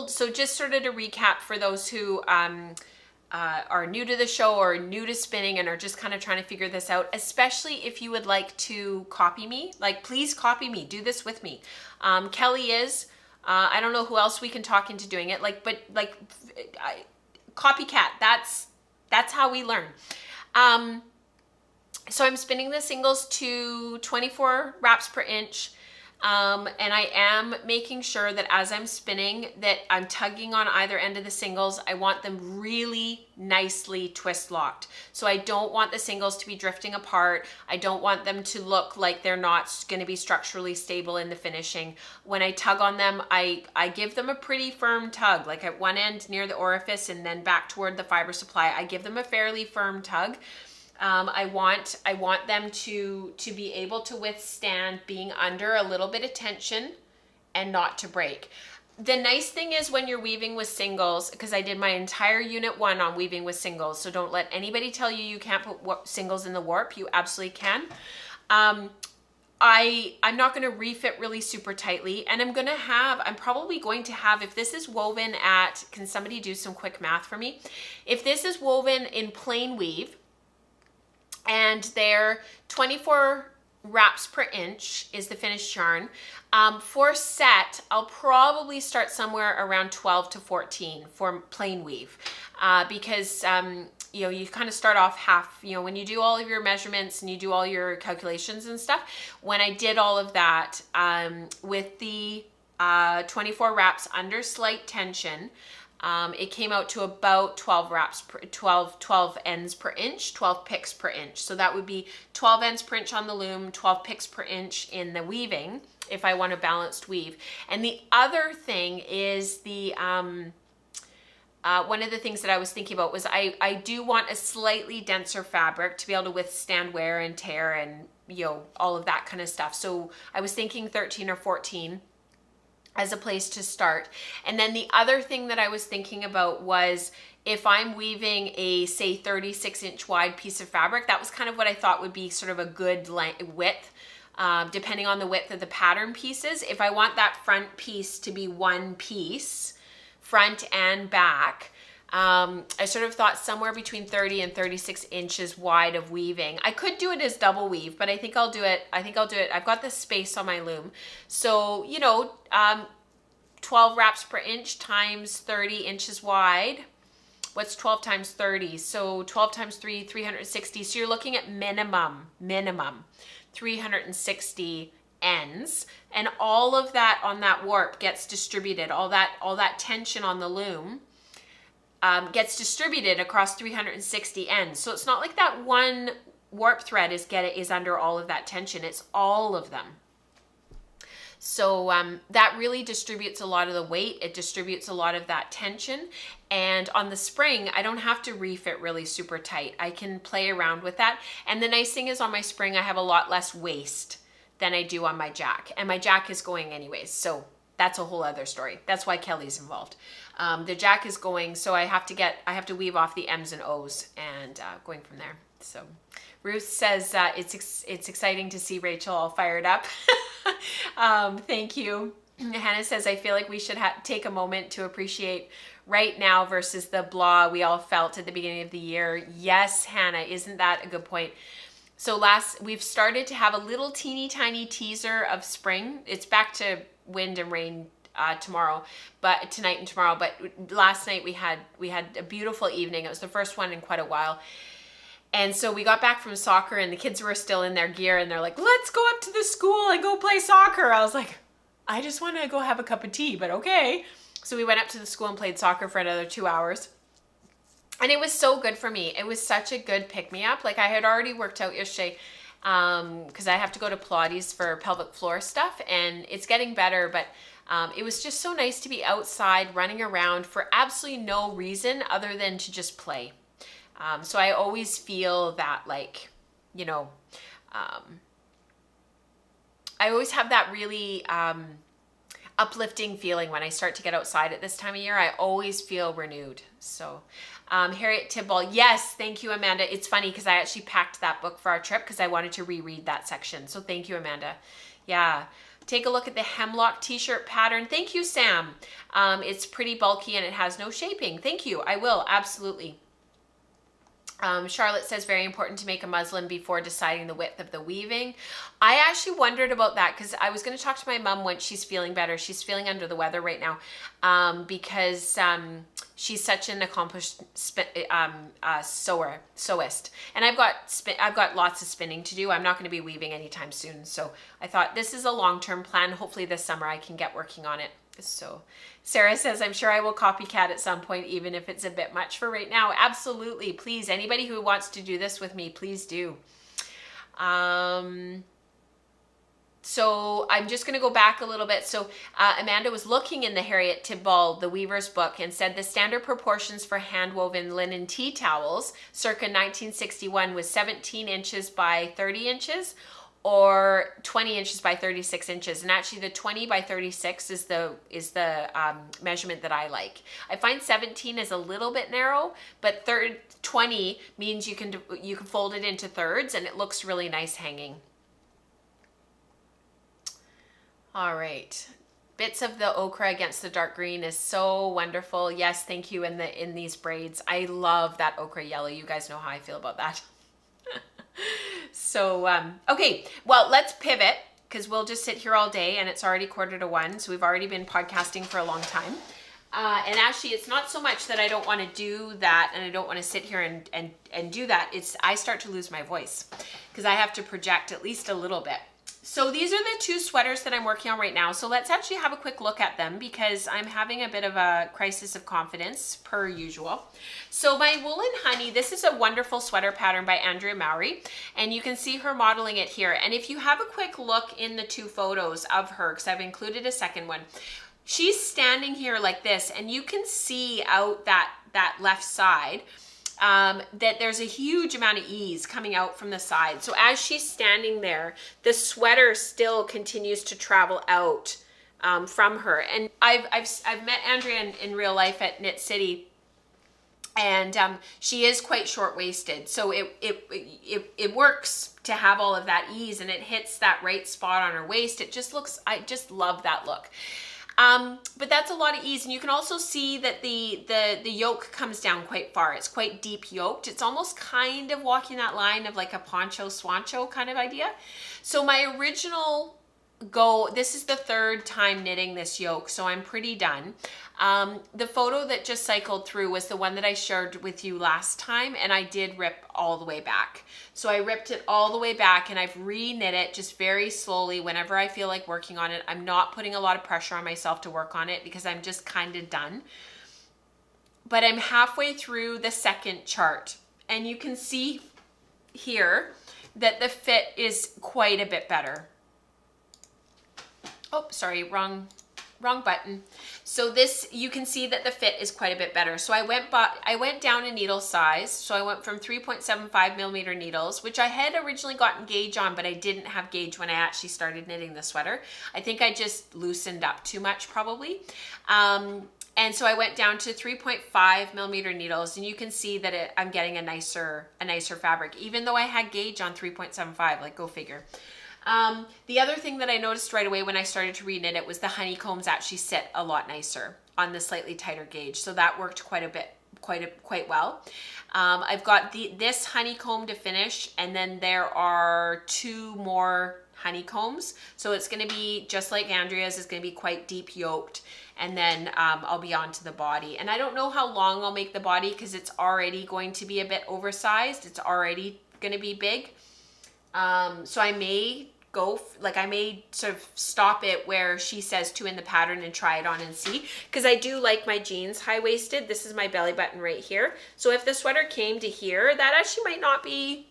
so just sort of to recap for those who are new to the show or new to spinning and are just kind of trying to figure this out, especially if you would like to copy me, like, please copy me, do this with me. Kelly is, I don't know who else we can talk into doing it, copycat, that's how we learn. So I'm spinning the singles to 24 wraps per inch. And I am making sure that as I'm spinning that I'm tugging on either end of the singles. I want them really nicely twist locked. So I don't want the singles to be drifting apart. I don't want them to look like they're not going to be structurally stable in the finishing. When I tug on them, I give them a pretty firm tug, like at one end near the orifice and then back toward the fiber supply. I give them a fairly firm tug. I want them to be able to withstand being under a little bit of tension and not to break. The nice thing is when you're weaving with singles, because I did my entire unit 1 on weaving with singles, so don't let anybody tell you you can't put singles in the warp. You absolutely can. I'm not going to refit really super tightly, and I'm probably going to have, if this is woven at, can somebody do some quick math for me? If this is woven in plain weave, and they're 24 wraps per inch is the finished yarn. For set, I'll probably start somewhere around 12 to 14 for plain weave, because you know, you kind of start off half, you know, when you do all of your measurements and you do all your calculations and stuff. When I did all of that with the 24 wraps under slight tension, it came out to about 12 ends per inch, 12 picks per inch. So that would be 12 ends per inch on the loom, 12 picks per inch in the weaving, if I want a balanced weave. And the other thing is one of the things that I was thinking about was I do want a slightly denser fabric to be able to withstand wear and tear and, you know, all of that kind of stuff. So I was thinking 13 or 14 as a place to start. And then the other thing that I was thinking about was if I'm weaving a, say, 36-inch wide piece of fabric, that was kind of what I thought would be sort of a good width, depending on the width of the pattern pieces. If I want that front piece to be one piece, front and back, I sort of thought somewhere between 30 and 36 inches wide of weaving. I could do it as double weave, but I think I'll do it. I've got the space on my loom. So, 12 wraps per inch times 30 inches wide. What's 12 times 30? So 12 times 3, 360. So you're looking at minimum 360 ends. And all of that on that warp gets distributed. All that tension on the loom gets distributed across 360 ends. So it's not like that one warp thread is under all of that tension. It's all of them. So that really distributes a lot of the weight. It distributes a lot of that tension. And on the spring, I don't have to reef it really super tight. I can play around with that. And the nice thing is on my spring, I have a lot less waste than I do on my jack. And my jack is going anyways. So that's a whole other story. That's why Kelly's involved. The jack is going, so I have to weave off the M's and O's and going from there. So Ruth says it's exciting to see Rachel all fired up. Thank you. Hannah says, I feel like we should take a moment to appreciate right now versus the blah we all felt at the beginning of the year. Yes, Hannah, isn't that a good point? So we've started to have a little teeny tiny teaser of spring. It's back to wind and rain tonight and tomorrow. But last night we had a beautiful evening. It was the first one in quite a while. And so we got back from soccer and the kids were still in their gear and they're like, let's go up to the school and go play soccer. I was like, I just want to go have a cup of tea, but okay. So we went up to the school and played soccer for another 2 hours. And it was so good for me. It was such a good pick-me-up. Like I had already worked out yesterday because I have to go to Pilates for pelvic floor stuff and it's getting better, but it was just so nice to be outside running around for absolutely no reason other than to just play. So I always feel that I always have that really uplifting feeling when I start to get outside at this time of year. I always feel renewed. So Harriet Tidball, yes, thank you, Amanda. It's funny because I actually packed that book for our trip because I wanted to reread that section. So thank you, Amanda. Yeah. Take a look at the hemlock t-shirt pattern. Thank you, Sam. It's pretty bulky and it has no shaping. Thank you. I will, absolutely. Charlotte says, very important to make a muslin before deciding the width of the weaving. I actually wondered about that because I was going to talk to my mom once she's feeling better. She's feeling under the weather right now because she's such an accomplished sewist. And I've got lots of spinning to do. I'm not going to be weaving anytime soon. So I thought this is a long-term plan. Hopefully this summer I can get working on it. So Sarah says, I'm sure I will copycat at some point, even if it's a bit much for right now. Absolutely. Please, anybody who wants to do this with me, please do. So I'm just going to go back a little bit. So Amanda was looking in the Harriet Tidball, the Weaver's book, and said the standard proportions for hand-woven linen tea towels circa 1961 was 17 inches by 30 inches or 20 inches by 36 inches. And actually the 20 by 36 is the measurement that I like. I find 17 is a little bit narrow, but 20 means you can fold it into thirds and it looks really nice hanging. All right. Bits of the ochre against the dark green is so wonderful. Yes, thank you in these braids. I love that ochre yellow. You guys know how I feel about that. So, okay, well, let's pivot because we'll just sit here all day and it's already 1:45. So we've already been podcasting for a long time. And actually it's not so much that I don't want to do that and I don't want to sit here and do that. I start to lose my voice because I have to project at least a little bit. So these are the two sweaters that I'm working on right now. So let's actually have a quick look at them because I'm having a bit of a crisis of confidence per usual. So my Woolen Honey, this is a wonderful sweater pattern by Andrea Mowry, and you can see her modeling it here. And if you have a quick look in the two photos of her, because I've included a second one, she's standing here like this, and you can see out that left side that there's a huge amount of ease coming out from the side. So as she's standing there, the sweater still continues to travel out from her. And I've met Andrea in real life at Knit City And she is quite short-waisted, so it works to have all of that ease, and it hits that right spot on her waist. It just looks, I just love that look. But that's a lot of ease, and you can also see that the yoke comes down quite far. It's quite deep yoked. It's almost kind of walking that line of like a poncho swancho kind of idea. So my original this is the third time knitting this yoke, so I'm pretty done. The photo that just cycled through was the one that I shared with you last time, and I did rip all the way back. So I ripped it all the way back, and I've re-knit it just very slowly whenever I feel like working on it. I'm not putting a lot of pressure on myself to work on it because I'm just kind of done. But I'm halfway through the second chart, and you can see here that the fit is quite a bit better. Oh, sorry, wrong button. So this, you can see that the fit is quite a bit better. So I went down a needle size. So I went from 3.75 millimeter needles, which I had originally gotten gauge on, but I didn't have gauge when I actually started knitting the sweater. I think I just loosened up too much probably. And so I went down to 3.5 millimeter needles, and you can see that I'm getting a nicer fabric, even though I had gauge on 3.75, like go figure. The other thing that I noticed right away when I started to reknit it was the honeycombs actually sit a lot nicer on the slightly tighter gauge. So that worked quite well. I've got this honeycomb to finish, and then there are 2 more honeycombs. So it's going to be just like Andrea's, it's going to be quite deep yoked. And then I'll be on to the body. And I don't know how long I'll make the body because it's already going to be a bit oversized. It's already going to be big. So I may I may sort of stop it where she says to in the pattern and try it on and see, because I do like my jeans high-waisted. This is my belly button right here. So if the sweater came to here, that actually might not be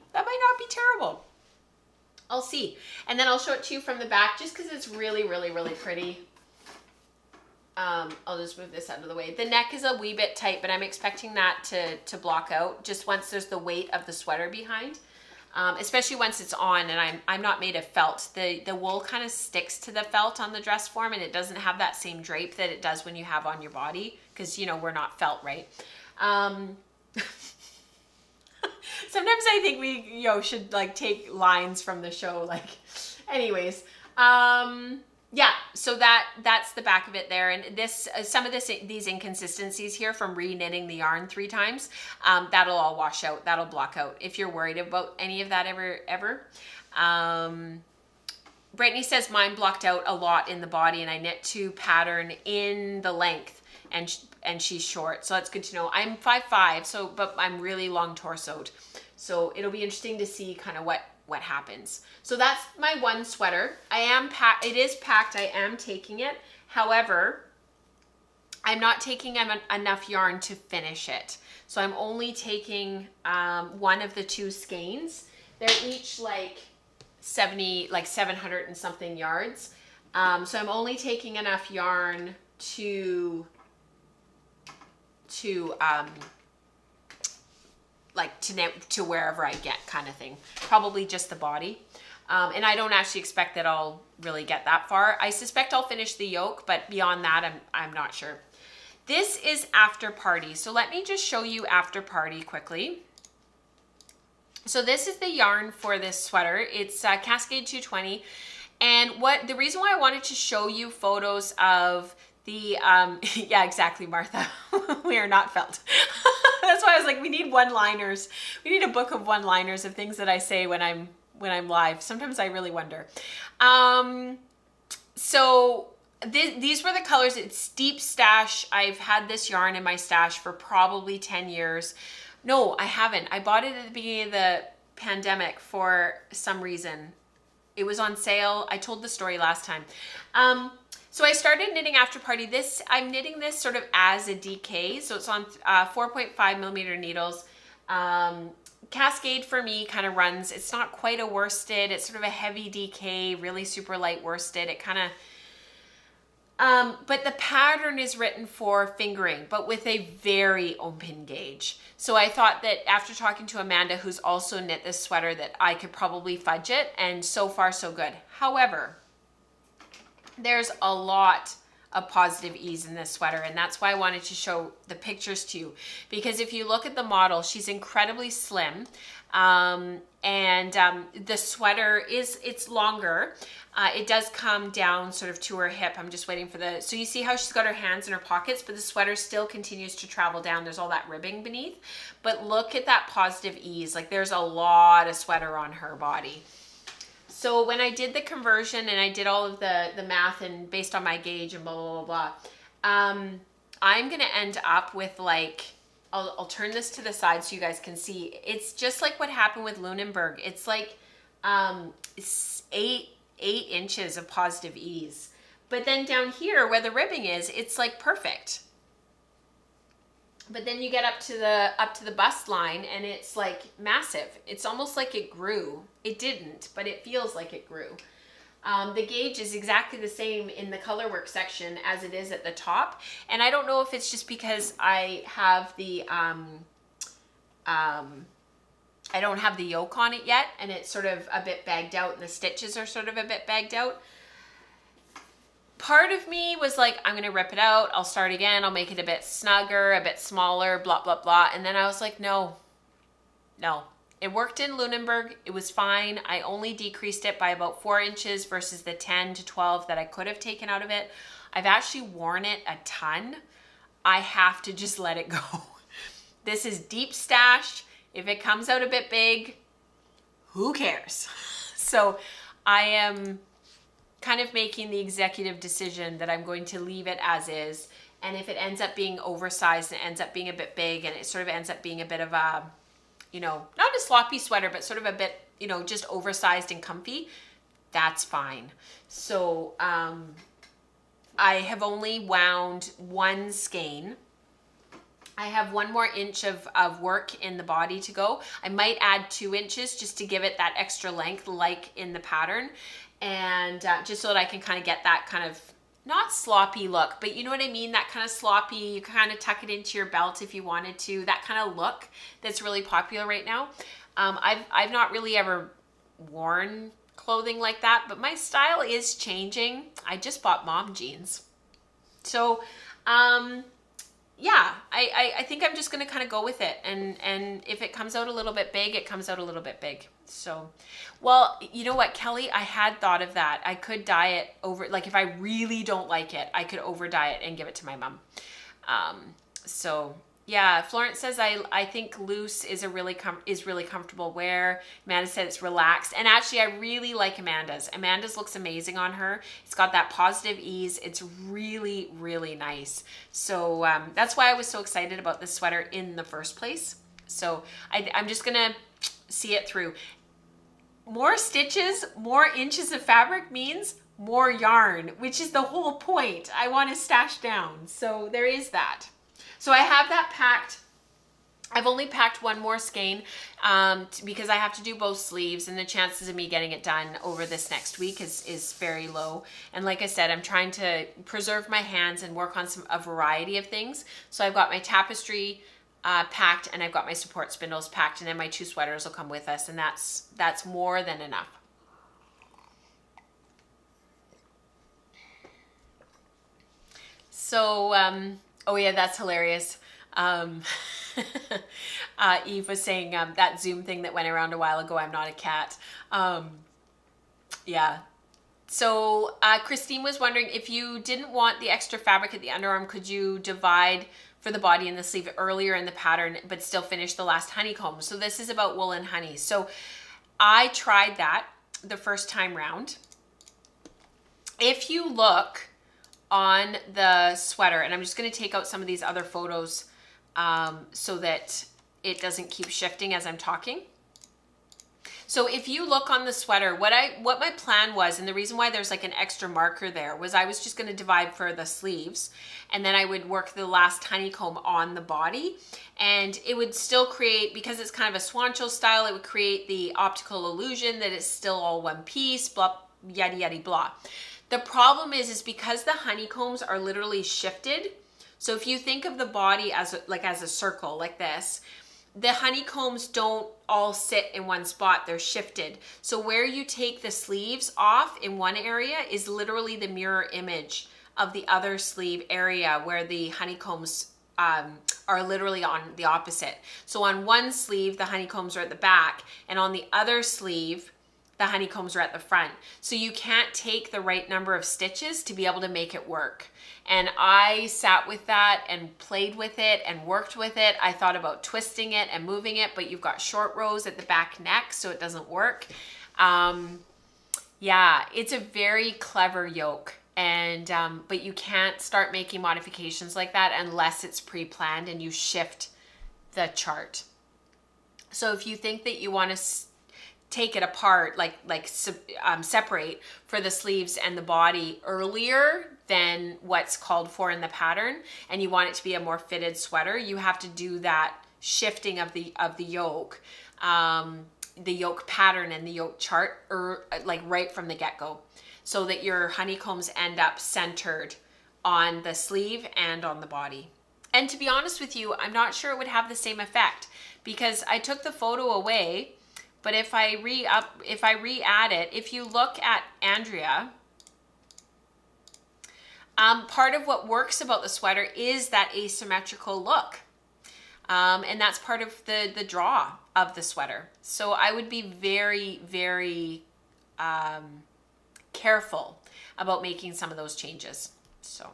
terrible. I'll see. And then I'll show it to you from the back just because it's really, really, really pretty. I'll just move this out of the way. The neck is a wee bit tight, but I'm expecting that to block out just once there's the weight of the sweater behind. Especially once it's on, and I'm not made of felt. The wool kind of sticks to the felt on the dress form, and it doesn't have that same drape that it does when you have on your body, because you know we're not felt, right? Sometimes I think we should like take lines from the show, like anyways. Yeah, so that's the back of it there, and this some of these inconsistencies here from re-knitting the yarn 3 times, that'll all wash out, that'll block out if you're worried about any of that ever. Brittany says mine blocked out a lot in the body, and I knit to pattern in the length, and she's short, so that's good to know. I'm 5'5", but I'm really long torsoed, so it'll be interesting to see kind of what happens. So that's my one sweater. It is packed, I am taking it. However, I'm not taking enough yarn to finish it. So I'm only taking one of the 2 skeins. They're each like 700 and something yards. So I'm only taking enough yarn to knit to wherever I get, kind of thing. Probably just the body. And I don't actually expect that I'll really get that far. I suspect I'll finish the yoke, but beyond that, I'm not sure. This is After Party. So let me just show you After Party quickly. So this is the yarn for this sweater. It's Cascade 220. And the reason why I wanted to show you photos of the, yeah, exactly, Martha. We are not felt. That's why I was like, we need one-liners. We need a book of one-liners of things that I say when I'm live. Sometimes I really wonder. So these were the colors. It's Deep Stash. I've had this yarn in my stash for probably 10 years. No, I haven't. I bought it at the beginning of the pandemic for some reason. It was on sale. I told the story last time. So I started knitting After Party. I'm knitting this sort of as a DK. So it's on 4.5 millimeter needles. Cascade for me kind of runs, it's not quite a worsted, it's sort of a heavy DK, really super light worsted. It kind of, but the pattern is written for fingering, but with a very open gauge. So I thought that after talking to Amanda, who's also knit this sweater, that I could probably fudge it, and so far so good. However, there's a lot of positive ease in this sweater, and that's why I wanted to show the pictures to you, because if you look at the model, she's incredibly slim, and the sweater it's longer. It does come down sort of to her hip. I'm just waiting for the, so you see how she's got her hands in her pockets, but the sweater still continues to travel down. There's all that ribbing beneath, but look at that positive ease. Like there's a lot of sweater on her body. So when I did the conversion and I did all of the math and based on my gauge and blah, blah, blah, I'm going to end up with like, I'll turn this to the side so you guys can see. It's just like what happened with Lunenburg. It's like 8 inches of positive ease. But then down here where the ribbing is, it's like perfect. But then you get up to the bust line and it's like massive. It's almost like it grew. It didn't, but it feels like it grew. The gauge is exactly the same in the color work section as it is at the top. And I don't know if it's just because I have the, I don't have the yoke on it yet and it's sort of a bit bagged out and the stitches are sort of a bit bagged out. Part of me was like, I'm going to rip it out. I'll start again. I'll make it a bit snugger, a bit smaller, blah, blah, blah. And then I was like, no. It worked in Lunenburg. It was fine. I only decreased it by about 4 inches versus the 10 to 12 that I could have taken out of it. I've actually worn it a ton. I have to just let it go. This is deep stash. If it comes out a bit big, who cares? So I am kind of making the executive decision that I'm going to leave it as is. And if it ends up being oversized and it ends up being a bit big and it sort of ends up being a bit of a, you know, not a sloppy sweater, but sort of a bit, you know, just oversized and comfy, that's fine. So I have only wound 1 skein. I have 1 more inch of work in the body to go. I might add 2 inches just to give it that extra length like in the pattern. And just so that I can kind of get that kind of, not sloppy look, but you know what I mean? That kind of sloppy, you kind of tuck it into your belt if you wanted to, that kind of look that's really popular right now. I've not really ever worn clothing like that, but my style is changing. I just bought mom jeans. So, yeah, I think I'm just going to kind of go with it. And if it comes out a little bit big, it comes out a little bit big. So, well, you know what, Kelly, I had thought of that. I could dye it over, like if I really don't like it, I could over dye it and give it to my mom. So yeah, Florence says, I think loose is really comfortable wear. Amanda said it's relaxed. And actually I really like Amanda's. Amanda's looks amazing on her. It's got that positive ease. It's really, really nice. So that's why I was so excited about this sweater in the first place. So I'm just gonna see it through. More stitches, more inches of fabric means more yarn, which is the whole point. I want to stash down. So there is that. So I have that packed. I've only packed 1 more skein because I have to do both sleeves, and the chances of me getting it done over this next week is very low. And like I said, I'm trying to preserve my hands and work on a variety of things. So I've got my tapestry packed, and I've got my support spindles packed, and then my 2 sweaters will come with us, and that's more than enough. So, oh yeah, that's hilarious. Eve was saying that Zoom thing that went around a while ago, I'm not a cat. Yeah. So Christine was wondering, if you didn't want the extra fabric at the underarm, could you divide for the body and the sleeve earlier in the pattern, but still finish the last honeycomb? So this is about wool and honey. So I tried that the first time round. If you look on the sweater, and I'm just going to take out some of these other photos so that it doesn't keep shifting as I'm talking. So if you look on the sweater, what my plan was, and the reason why there's like an extra marker there, was I was just going to divide for the sleeves, and then I would work the last honeycomb on the body, and it would still create, because it's kind of a swancho style, it would create the optical illusion that it's still all one piece, blah, yada, yada, blah. The problem is because the honeycombs are literally shifted. So if you think of the body as a circle like this, the honeycombs don't all sit in one spot, they're shifted. So where you take the sleeves off in one area is literally the mirror image of the other sleeve area where the honeycombs are literally on the opposite. So on one sleeve, the honeycombs are at the back, and on the other sleeve, the honeycombs are at the front. So you can't take the right number of stitches to be able to make it work. And I sat with that and played with it and worked with it. I thought about twisting it and moving it, but you've got short rows at the back neck, so it doesn't work. Yeah, it's a very clever yoke. And but you can't start making modifications like that unless it's pre-planned and you shift the chart. So if you think that you want to take it apart, separate for the sleeves and the body earlier than what's called for in the pattern, and you want it to be a more fitted sweater, you have to do that shifting of the yoke, the yoke pattern and the yoke chart, like right from the get-go, so that your honeycombs end up centered on the sleeve and on the body. And to be honest with you, I'm not sure it would have the same effect, because I took the photo away, but if I re-add it, if you look at Andrea, part of what works about the sweater is that asymmetrical look. And that's part of the draw of the sweater. So I would be very, very careful about making some of those changes. So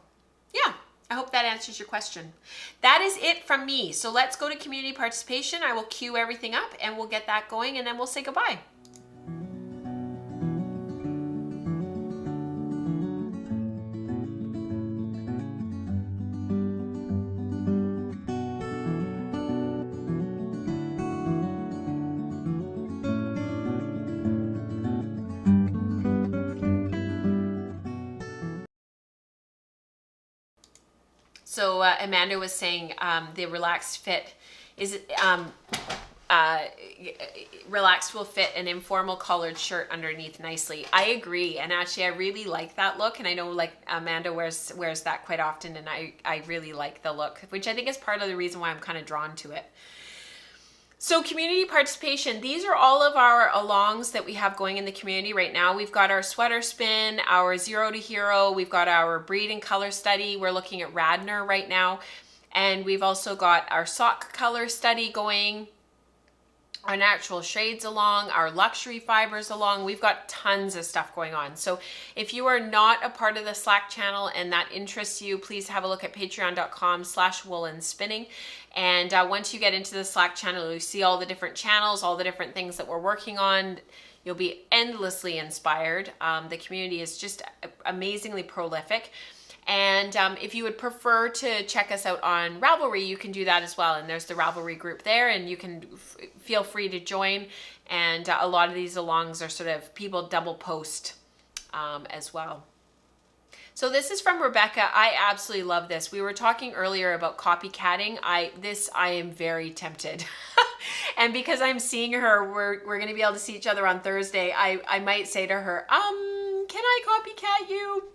yeah, I hope that answers your question. That is it from me. So let's go to community participation. I will queue everything up and we'll get that going, and then we'll say goodbye. So Amanda was saying the relaxed fit is relaxed will fit an informal collared shirt underneath nicely. I agree, and actually I really like that look, and I know like Amanda wears that quite often, and I really like the look, which I think is part of the reason why I'm kind of drawn to it. So community participation, these are all of our alongs that we have going in the community right now. We've got our sweater spin, our Zero to Hero, we've got our breed and color study. We're looking at Radnor right now. And we've also got our sock color study going, our natural shades along, our luxury fibers along. We've got tons of stuff going on. So if you are not a part of the Slack channel and that interests you, please have a look at patreon.com/woollenspinning. And once you get into the Slack channel, you see all the different channels, all the different things that we're working on. You'll be endlessly inspired. The community is just amazingly prolific. And if you would prefer to check us out on Ravelry, you can do that as well. And there's the Ravelry group there, and you can feel free to join. And a lot of these alongs are sort of people double post as well. So this is from Rebecca. I absolutely love this. We were talking earlier about copycatting. I am very tempted. And because I'm seeing her, we're going to be able to see each other on Thursday. I might say to her, can I copycat you?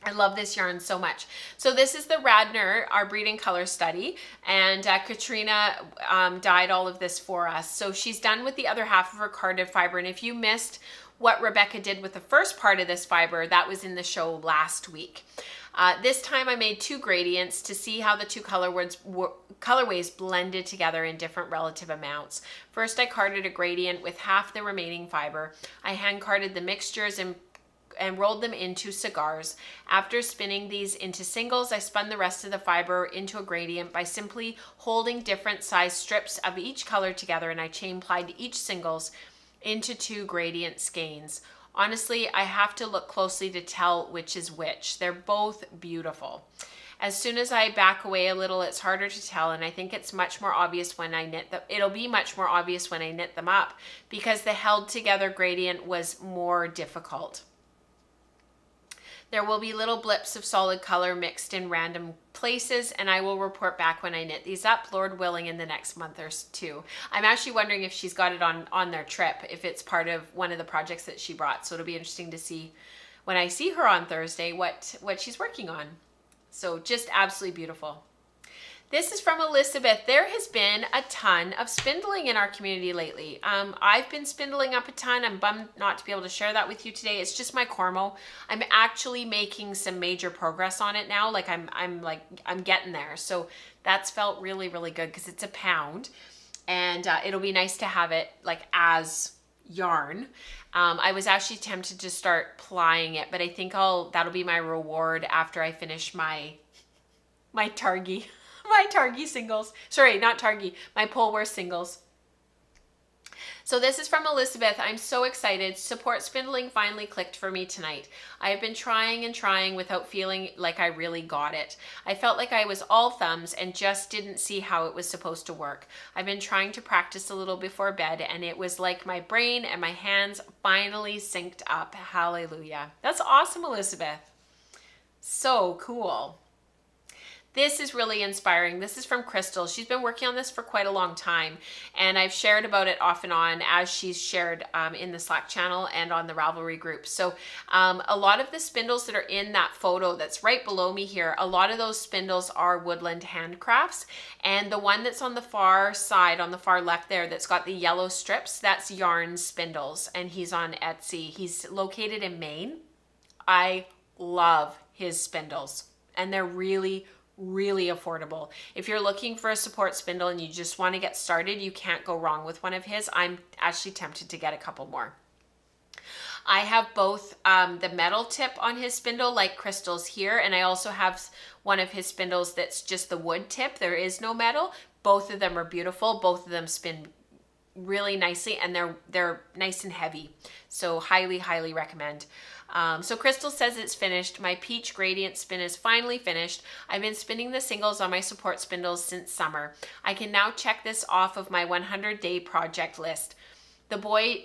I love this yarn so much. So this is the Radnor, our breeding color study, and Katrina dyed all of this for us. So she's done with the other half of her carded fiber, and if you missed what Rebecca did with the first part of this fiber, that was in the show last week. This time I made 2 gradients to see how the 2 colorways blended together in different relative amounts. First I carded a gradient with half the remaining fiber. I hand carded the mixtures and rolled them into cigars. After spinning these into singles, I spun the rest of the fiber into a gradient by simply holding different size strips of each color together, and I chain plied each singles into 2 gradient skeins. Honestly, I have to look closely to tell which is which. They're both beautiful. As soon as I back away a little, it's harder to tell, and I think it's much more obvious when I knit them. It'll be much more obvious when I knit them up, because the held together gradient was more difficult. There will be little blips of solid color mixed in random places, and I will report back when I knit these up, Lord willing, in the next month or 2. I'm actually wondering if she's got it on their trip, if it's part of one of the projects that she brought. So it'll be interesting to see when I see her on Thursday what she's working on. So just absolutely beautiful. This is from Elizabeth. There has been a ton of spindling in our community lately. I've been spindling up a ton. I'm bummed not to be able to share that with you today. It's just my Cormo. I'm actually making some major progress on it now. Like I'm getting there. So that's felt really, really good because it's a pound, and it'll be nice to have it like as yarn. I was actually tempted to start plying it, but I think that'll be my reward after I finish my Targi. My Targi singles. Sorry, not Targi. My Polwear singles. So this is from Elizabeth. I'm so excited. Support spindling finally clicked for me tonight. I have been trying and trying without feeling like I really got it. I felt like I was all thumbs and just didn't see how it was supposed to work. I've been trying to practice a little before bed, and it was like my brain and my hands finally synced up. Hallelujah. That's awesome, Elizabeth. So cool. This is really inspiring. This is from Crystal. She's been working on this for quite a long time, and I've shared about it off and on as she's shared in the Slack channel and on the Ravelry group. So a lot of the spindles that are in that photo that's right below me here, a lot of those spindles are woodland handcrafts, and the one that's on the far side, on the far left there, that's got the yellow strips, that's Yarn Spindles, and he's on Etsy. He's located in Maine. I love his spindles, and they're really affordable. If you're looking for a support spindle and you just want to get started, you can't go wrong with one of his. I'm actually tempted to get a couple more. I have both the metal tip on his spindle like Crystal's here, and I also have one of his spindles that's just the wood tip. There is no metal. Both of them are beautiful. Both of them spin really nicely, and they're nice and heavy. So highly recommend. So Crystal says it's finished. My peach gradient spin is finally finished. I've been spinning the singles on my support spindles since summer. I can now check this off of my 100-day project list. Boy,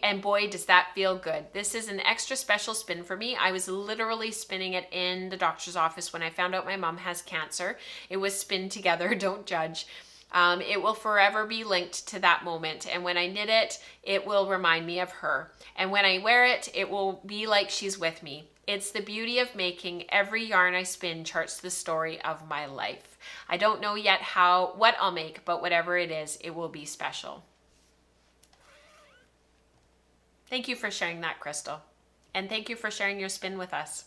does that feel good. This is an extra special spin for me. I was literally spinning it in the doctor's office when I found out my mom has cancer. It was Spin Together, don't judge. It will forever be linked to that moment, and when I knit it, it will remind me of her. And when I wear it, it will be like she's with me. It's the beauty of making. Every yarn I spin charts the story of my life. I don't know yet what I'll make, but whatever it is, it will be special. Thank you for sharing that, Crystal. And thank you for sharing your spin with us.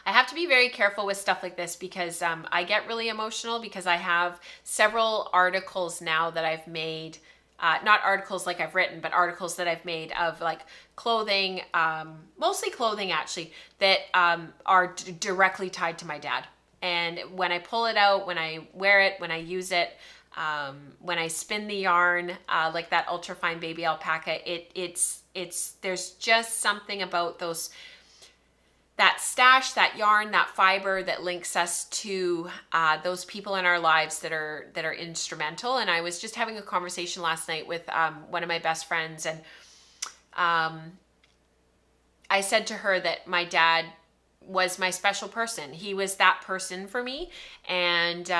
I have to be very careful with stuff like this because I get really emotional because I have several articles now that I've made, not articles like I've written, but articles that I've made of like clothing, mostly clothing actually, that are directly tied to my dad. And when I pull it out, when I wear it, when I use it, when I spin the yarn, like that ultrafine baby alpaca, there's just something about that stash, that yarn, that fiber that links us to those people in our lives that are instrumental. And I was just having a conversation last night with one of my best friends, and I said to her that my dad was my special person. He was that person for me, and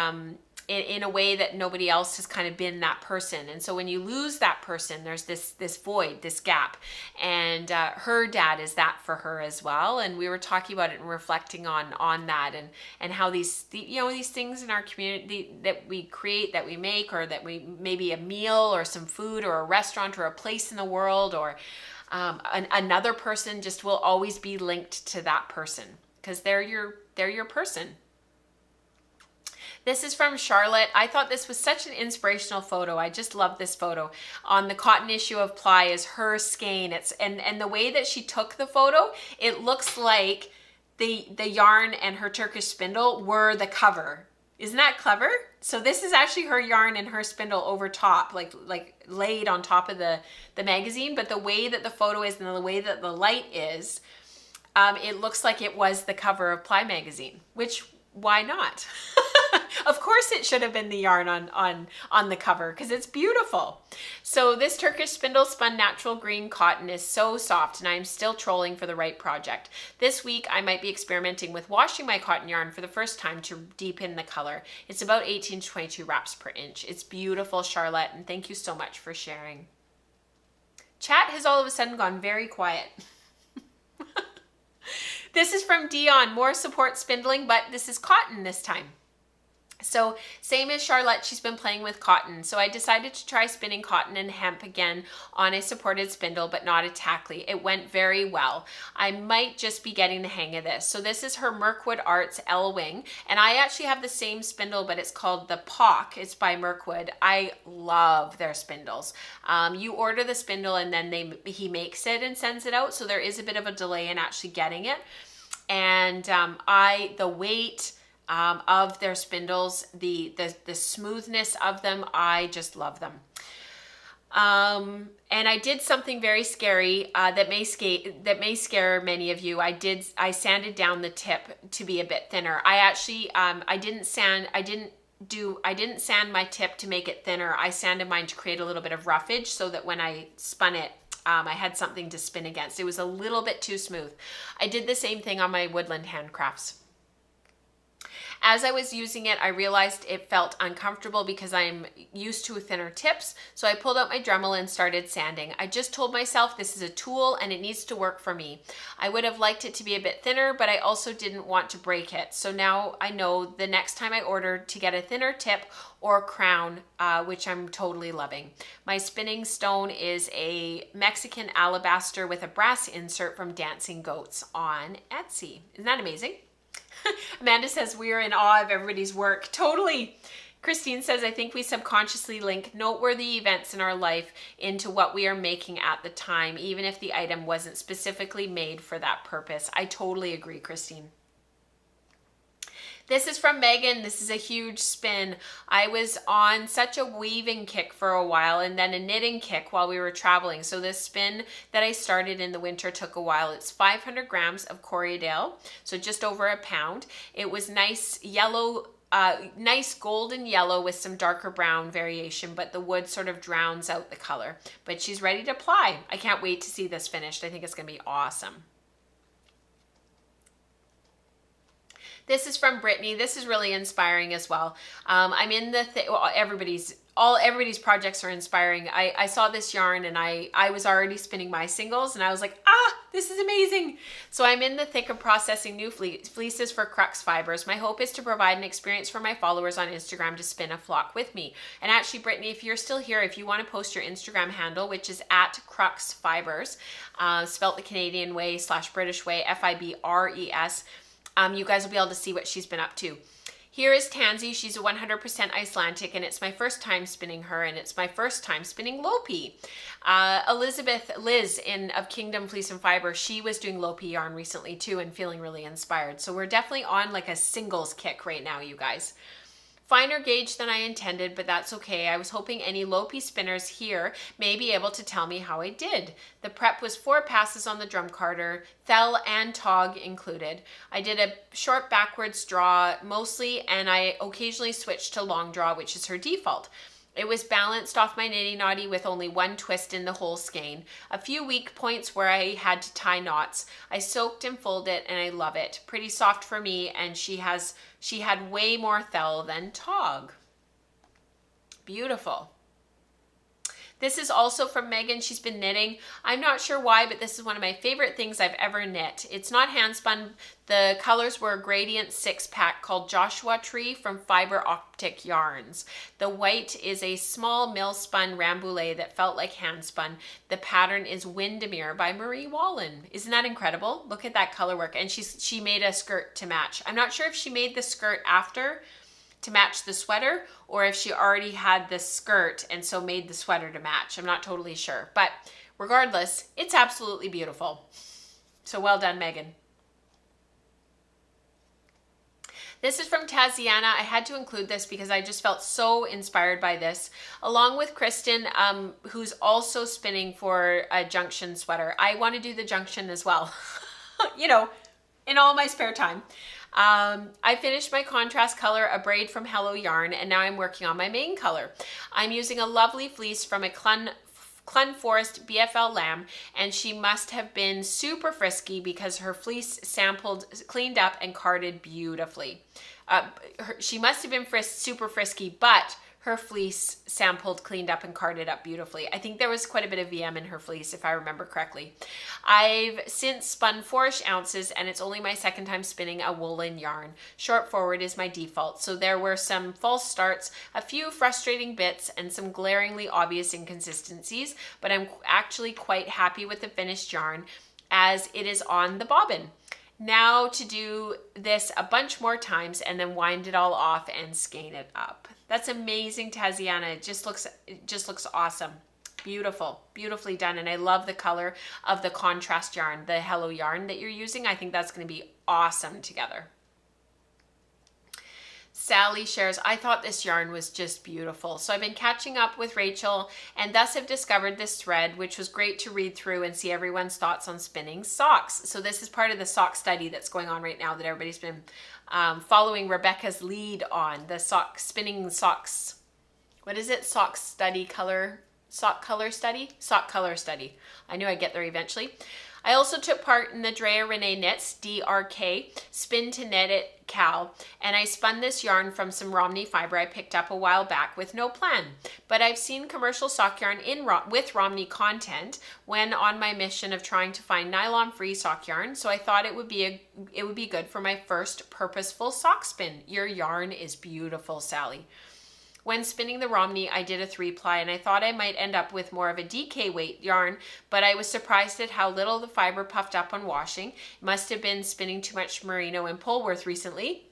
in a way that nobody else has kind of been that person. And so when you lose that person, there's this void, this gap. And her dad is that for her as well. And we were talking about it and reflecting on that, and how these things in our community that we create, that we make, or that we maybe a meal or some food or a restaurant or a place in the world or another person just will always be linked to that person because they're your person. This is from Charlotte. I thought this was such an inspirational photo. I just love this photo. On the cotton issue of Ply is her skein. And the way that she took the photo, it looks like the yarn and her Turkish spindle were the cover. Isn't that clever? So this is actually her yarn and her spindle over top, like laid on top of the magazine. But the way that the photo is and the way that the light is, it looks like it was the cover of Ply magazine, which why not? Of course it should have been the yarn on the cover because it's beautiful. So this Turkish spindle spun natural green cotton is so soft, and I'm still trolling for the right project. This week I might be experimenting with washing my cotton yarn for the first time to deepen the color. It's about 18 to 22 wraps per inch. It's beautiful, Charlotte, and thank you so much for sharing. Chat has all of a sudden gone very quiet. This is from Dion. More support spindling, but this is cotton this time. So same as Charlotte, she's been playing with cotton. So I decided to try spinning cotton and hemp again on a supported spindle, but not a tackly. It went very well. I might just be getting the hang of this. So this is her Mirkwood Arts L-Wing, and I actually have the same spindle, but it's called the POC. It's by Mirkwood. I love their spindles. You order the spindle and then he makes it and sends it out. So there is a bit of a delay in actually getting it. And the weight of their spindles, the smoothness of them, I just love them. And I did something very scary that may scare many of you. I sanded down the tip to be a bit thinner. I actually I didn't sand my tip to make it thinner. I sanded mine to create a little bit of roughage so that when I spun it, I had something to spin against. It was a little bit too smooth. I did the same thing on my woodland handcrafts. As I was using it, I realized it felt uncomfortable because I'm used to thinner tips. So I pulled out my Dremel and started sanding. I just told myself this is a tool and it needs to work for me. I would have liked it to be a bit thinner, but I also didn't want to break it. So now I know the next time I order to get a thinner tip or crown, which I'm totally loving. My spinning stone is a Mexican alabaster with a brass insert from Dancing Goats on Etsy. Isn't that amazing? Amanda says we are in awe of everybody's work. Totally. Christine says, I think we subconsciously link noteworthy events in our life into what we are making at the time, even if the item wasn't specifically made for that purpose. I totally agree, Christine. This is from Megan. This is a huge spin. I was on such a weaving kick for a while and then a knitting kick while we were traveling. So this spin that I started in the winter took a while. It's 500 grams of Corriedale, so just over a pound. It was nice yellow, nice golden yellow with some darker brown variation, but the wood sort of drowns out the color. But she's ready to apply. I can't wait to see this finished. I think it's going to be awesome. This is from Brittany. This is really inspiring as well. I'm in the everybody's projects are inspiring. I saw this yarn and I was already spinning my singles and I was like, this is amazing. So I'm in the thick of processing new fleeces for Crux Fibers. My hope is to provide an experience for my followers on Instagram to spin a flock with me. And actually, Brittany, if you're still here, if you want to post your Instagram handle, which is @Crux Fibers, spelt the Canadian way / British way, FIBRES, you guys will be able to see what she's been up to. Here is Tansy. She's a 100% Icelandic, and it's my first time spinning her, and it's my first time spinning Lopi. Liz of Kingdom Fleece and Fiber, she was doing Lopi yarn recently too and feeling really inspired. So we're definitely on like a singles kick right now, you guys. Finer gauge than I intended, but that's okay. I was hoping any Lopi spinners here may be able to tell me how I did. The prep was 4 passes on the drum carder, thell and tog included. I did a short backwards draw mostly, and I occasionally switched to long draw, which is her default. It was balanced off my nitty naughty with only 1 twist in the whole skein. A few weak points where I had to tie knots. I soaked and folded it and I love it. Pretty soft for me, and she had way more thell than tog. Beautiful. This is also from Megan. She's been knitting. I'm not sure why, but this is one of my favorite things I've ever knit. It's not hand spun. The colors were a gradient 6-pack called Joshua Tree from Fiber Optic Yarns. The white is a small mill spun Rambouillet that felt like hand spun. The pattern is Windermere by Marie Wallen. Isn't that incredible? Look at that color work. And she made a skirt to match. I'm not sure if she made the skirt after to match the sweater, or if she already had the skirt and so made the sweater to match. I'm not totally sure, but regardless, it's absolutely beautiful. So well done, Megan. This is from Taziana. I had to include this because I just felt so inspired by this. Along with Kristen, who's also spinning for a Junction sweater. I want to do the Junction as well, you know, in all my spare time. I finished my contrast color, a braid from Hello Yarn, and now I'm working on my main color. I'm using a lovely fleece from a Clun Forest BFL lamb, and she must have been super frisky because her fleece sampled, cleaned up, and carded beautifully. She must have been super frisky, but her fleece sampled, cleaned up, and carded up beautifully. I think there was quite a bit of VM in her fleece, if I remember correctly. I've since spun 4-ish ounces, and it's only my second time spinning a woolen yarn. Short forward is my default, so there were some false starts, a few frustrating bits, and some glaringly obvious inconsistencies, but I'm actually quite happy with the finished yarn as it is on the bobbin. Now to do this a bunch more times and then wind it all off and skein it up. That's amazing, Taziana. It just looks awesome. Beautiful, beautifully done. And I love the color of the contrast yarn, the Hello yarn that you're using. I think that's going to be awesome together. Sally shares, I thought this yarn was just beautiful. So I've been catching up with Rachel and thus have discovered this thread, which was great to read through and see everyone's thoughts on spinning socks. So this is part of the sock study that's going on right now that everybody's been following Rebecca's lead on, the spinning socks. What is it? Sock color study. I knew I'd get there eventually. I also took part in the Drea Renee Knits, DRK, Spin to Knit It Cal, and I spun this yarn from some Romney fiber I picked up a while back with no plan. But I've seen commercial sock yarn with Romney content when on my mission of trying to find nylon-free sock yarn, so I thought it would be good for my first purposeful sock spin. Your yarn is beautiful, Sally. When spinning the Romney, I did a 3-ply and I thought I might end up with more of a DK weight yarn, but I was surprised at how little the fiber puffed up on washing. Must have been spinning too much merino in Polworth recently.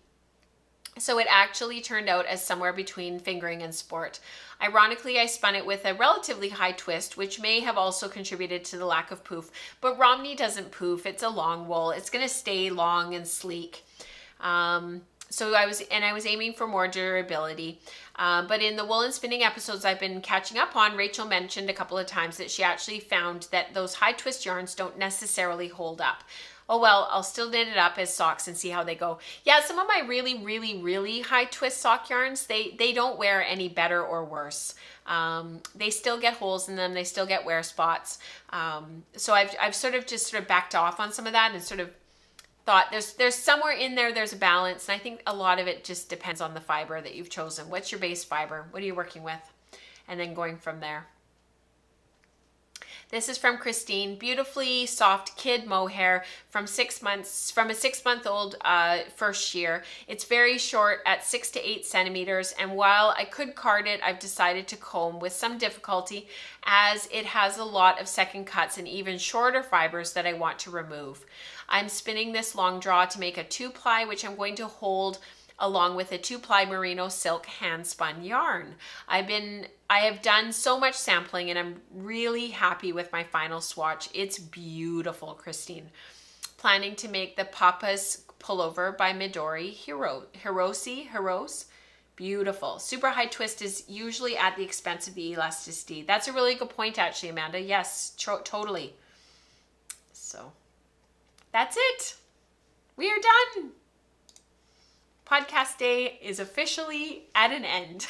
So it actually turned out as somewhere between fingering and sport. Ironically, I spun it with a relatively high twist, which may have also contributed to the lack of poof, but Romney doesn't poof. It's a long wool. It's going to stay long and sleek. So I was aiming for more durability. But in the woolen spinning episodes I've been catching up on, Rachel mentioned a couple of times that she actually found that those high twist yarns don't necessarily hold up. Oh well, I'll still knit it up as socks and see how they go. Yeah, some of my really, really, really high twist sock yarns, they don't wear any better or worse. They still get holes in them. They still get wear spots. So I've sort of backed off on some of that and sort of thought there's somewhere in there's a balance, and I think a lot of it just depends on the fiber that you've chosen. What's your base fiber? What are you working with? And then going from there. This is from Christine. Beautifully soft kid mohair from a 6-month-old first shear. It's very short at 6 to 8 centimeters, and while I could card it, I've decided to comb with some difficulty as it has a lot of second cuts and even shorter fibers that I want to remove. I'm spinning this long draw to make a 2-ply, which I'm going to hold along with a 2-ply merino silk hand spun yarn. I have done so much sampling and I'm really happy with my final swatch. It's beautiful, Christine. Planning to make the Papa's pullover by Midori Hirose. Beautiful. Super high twist is usually at the expense of the elasticity. That's a really good point actually, Amanda. Yes, totally. So that's it. We are done. Podcast day is officially at an end.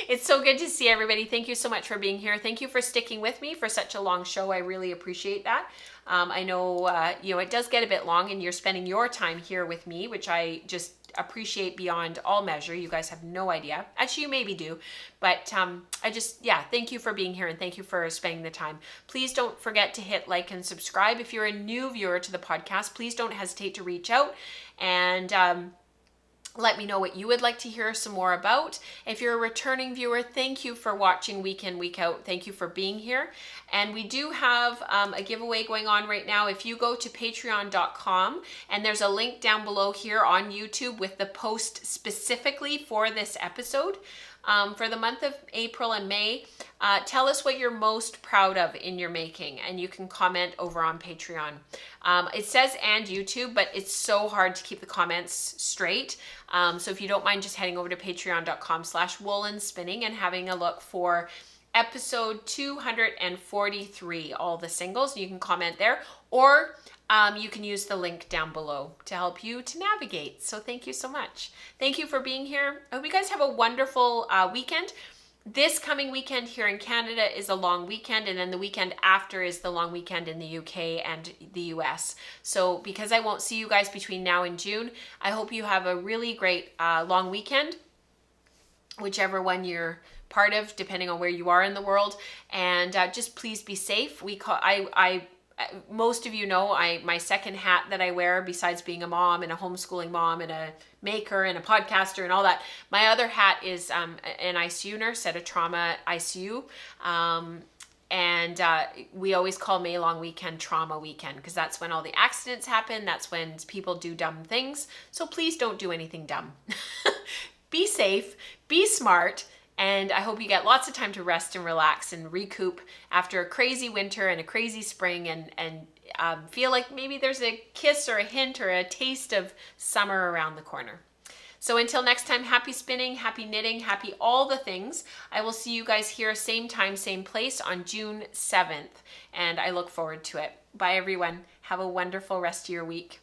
It's so good to see everybody. Thank you so much for being here. Thank you for sticking with me for such a long show. I really appreciate that. I know, it does get a bit long and you're spending your time here with me, which I just appreciate beyond all measure. You guys have no idea. Actually, you maybe do, but thank you for being here and thank you for spending the time. Please don't forget to hit like and subscribe. If you're a new viewer to the podcast, please don't hesitate to reach out and let me know what you would like to hear some more about. If you're a returning viewer, thank you for watching week in, week out. Thank you for being here. And we do have a giveaway going on right now. If you go to patreon.com, and there's a link down below here on YouTube with the post specifically for this episode. For the month of April and May, tell us what you're most proud of in your making, and you can comment over on Patreon. It says and YouTube, but it's so hard to keep the comments straight. So if you don't mind just heading over to patreon.com/woolenspinning and having a look for episode 243, all the singles, you can comment there, or you can use the link down below to help you to navigate. So thank you so much. Thank you for being here. I hope you guys have a wonderful weekend. This coming weekend here in Canada is a long weekend, and then the weekend after is the long weekend in the UK and the US. So because I won't see you guys between now and June, I hope you have a really great long weekend. whichever one you're part of, depending on where you are in the world. And just please be safe. Most of you know my second hat that I wear, besides being a mom and a homeschooling mom and a maker and a podcaster and all that, my other hat is an ICU nurse at a trauma ICU. And we always call May Long Weekend Trauma Weekend, because that's when all the accidents happen. That's when people do dumb things. So please don't do anything dumb. Be safe, be smart, and I hope you get lots of time to rest and relax and recoup after a crazy winter and a crazy spring, and feel like maybe there's a kiss or a hint or a taste of summer around the corner. So until next time, happy spinning, happy knitting, happy all the things. I will see you guys here same time, same place on June 7th, and I look forward to it. Bye everyone. Have a wonderful rest of your week.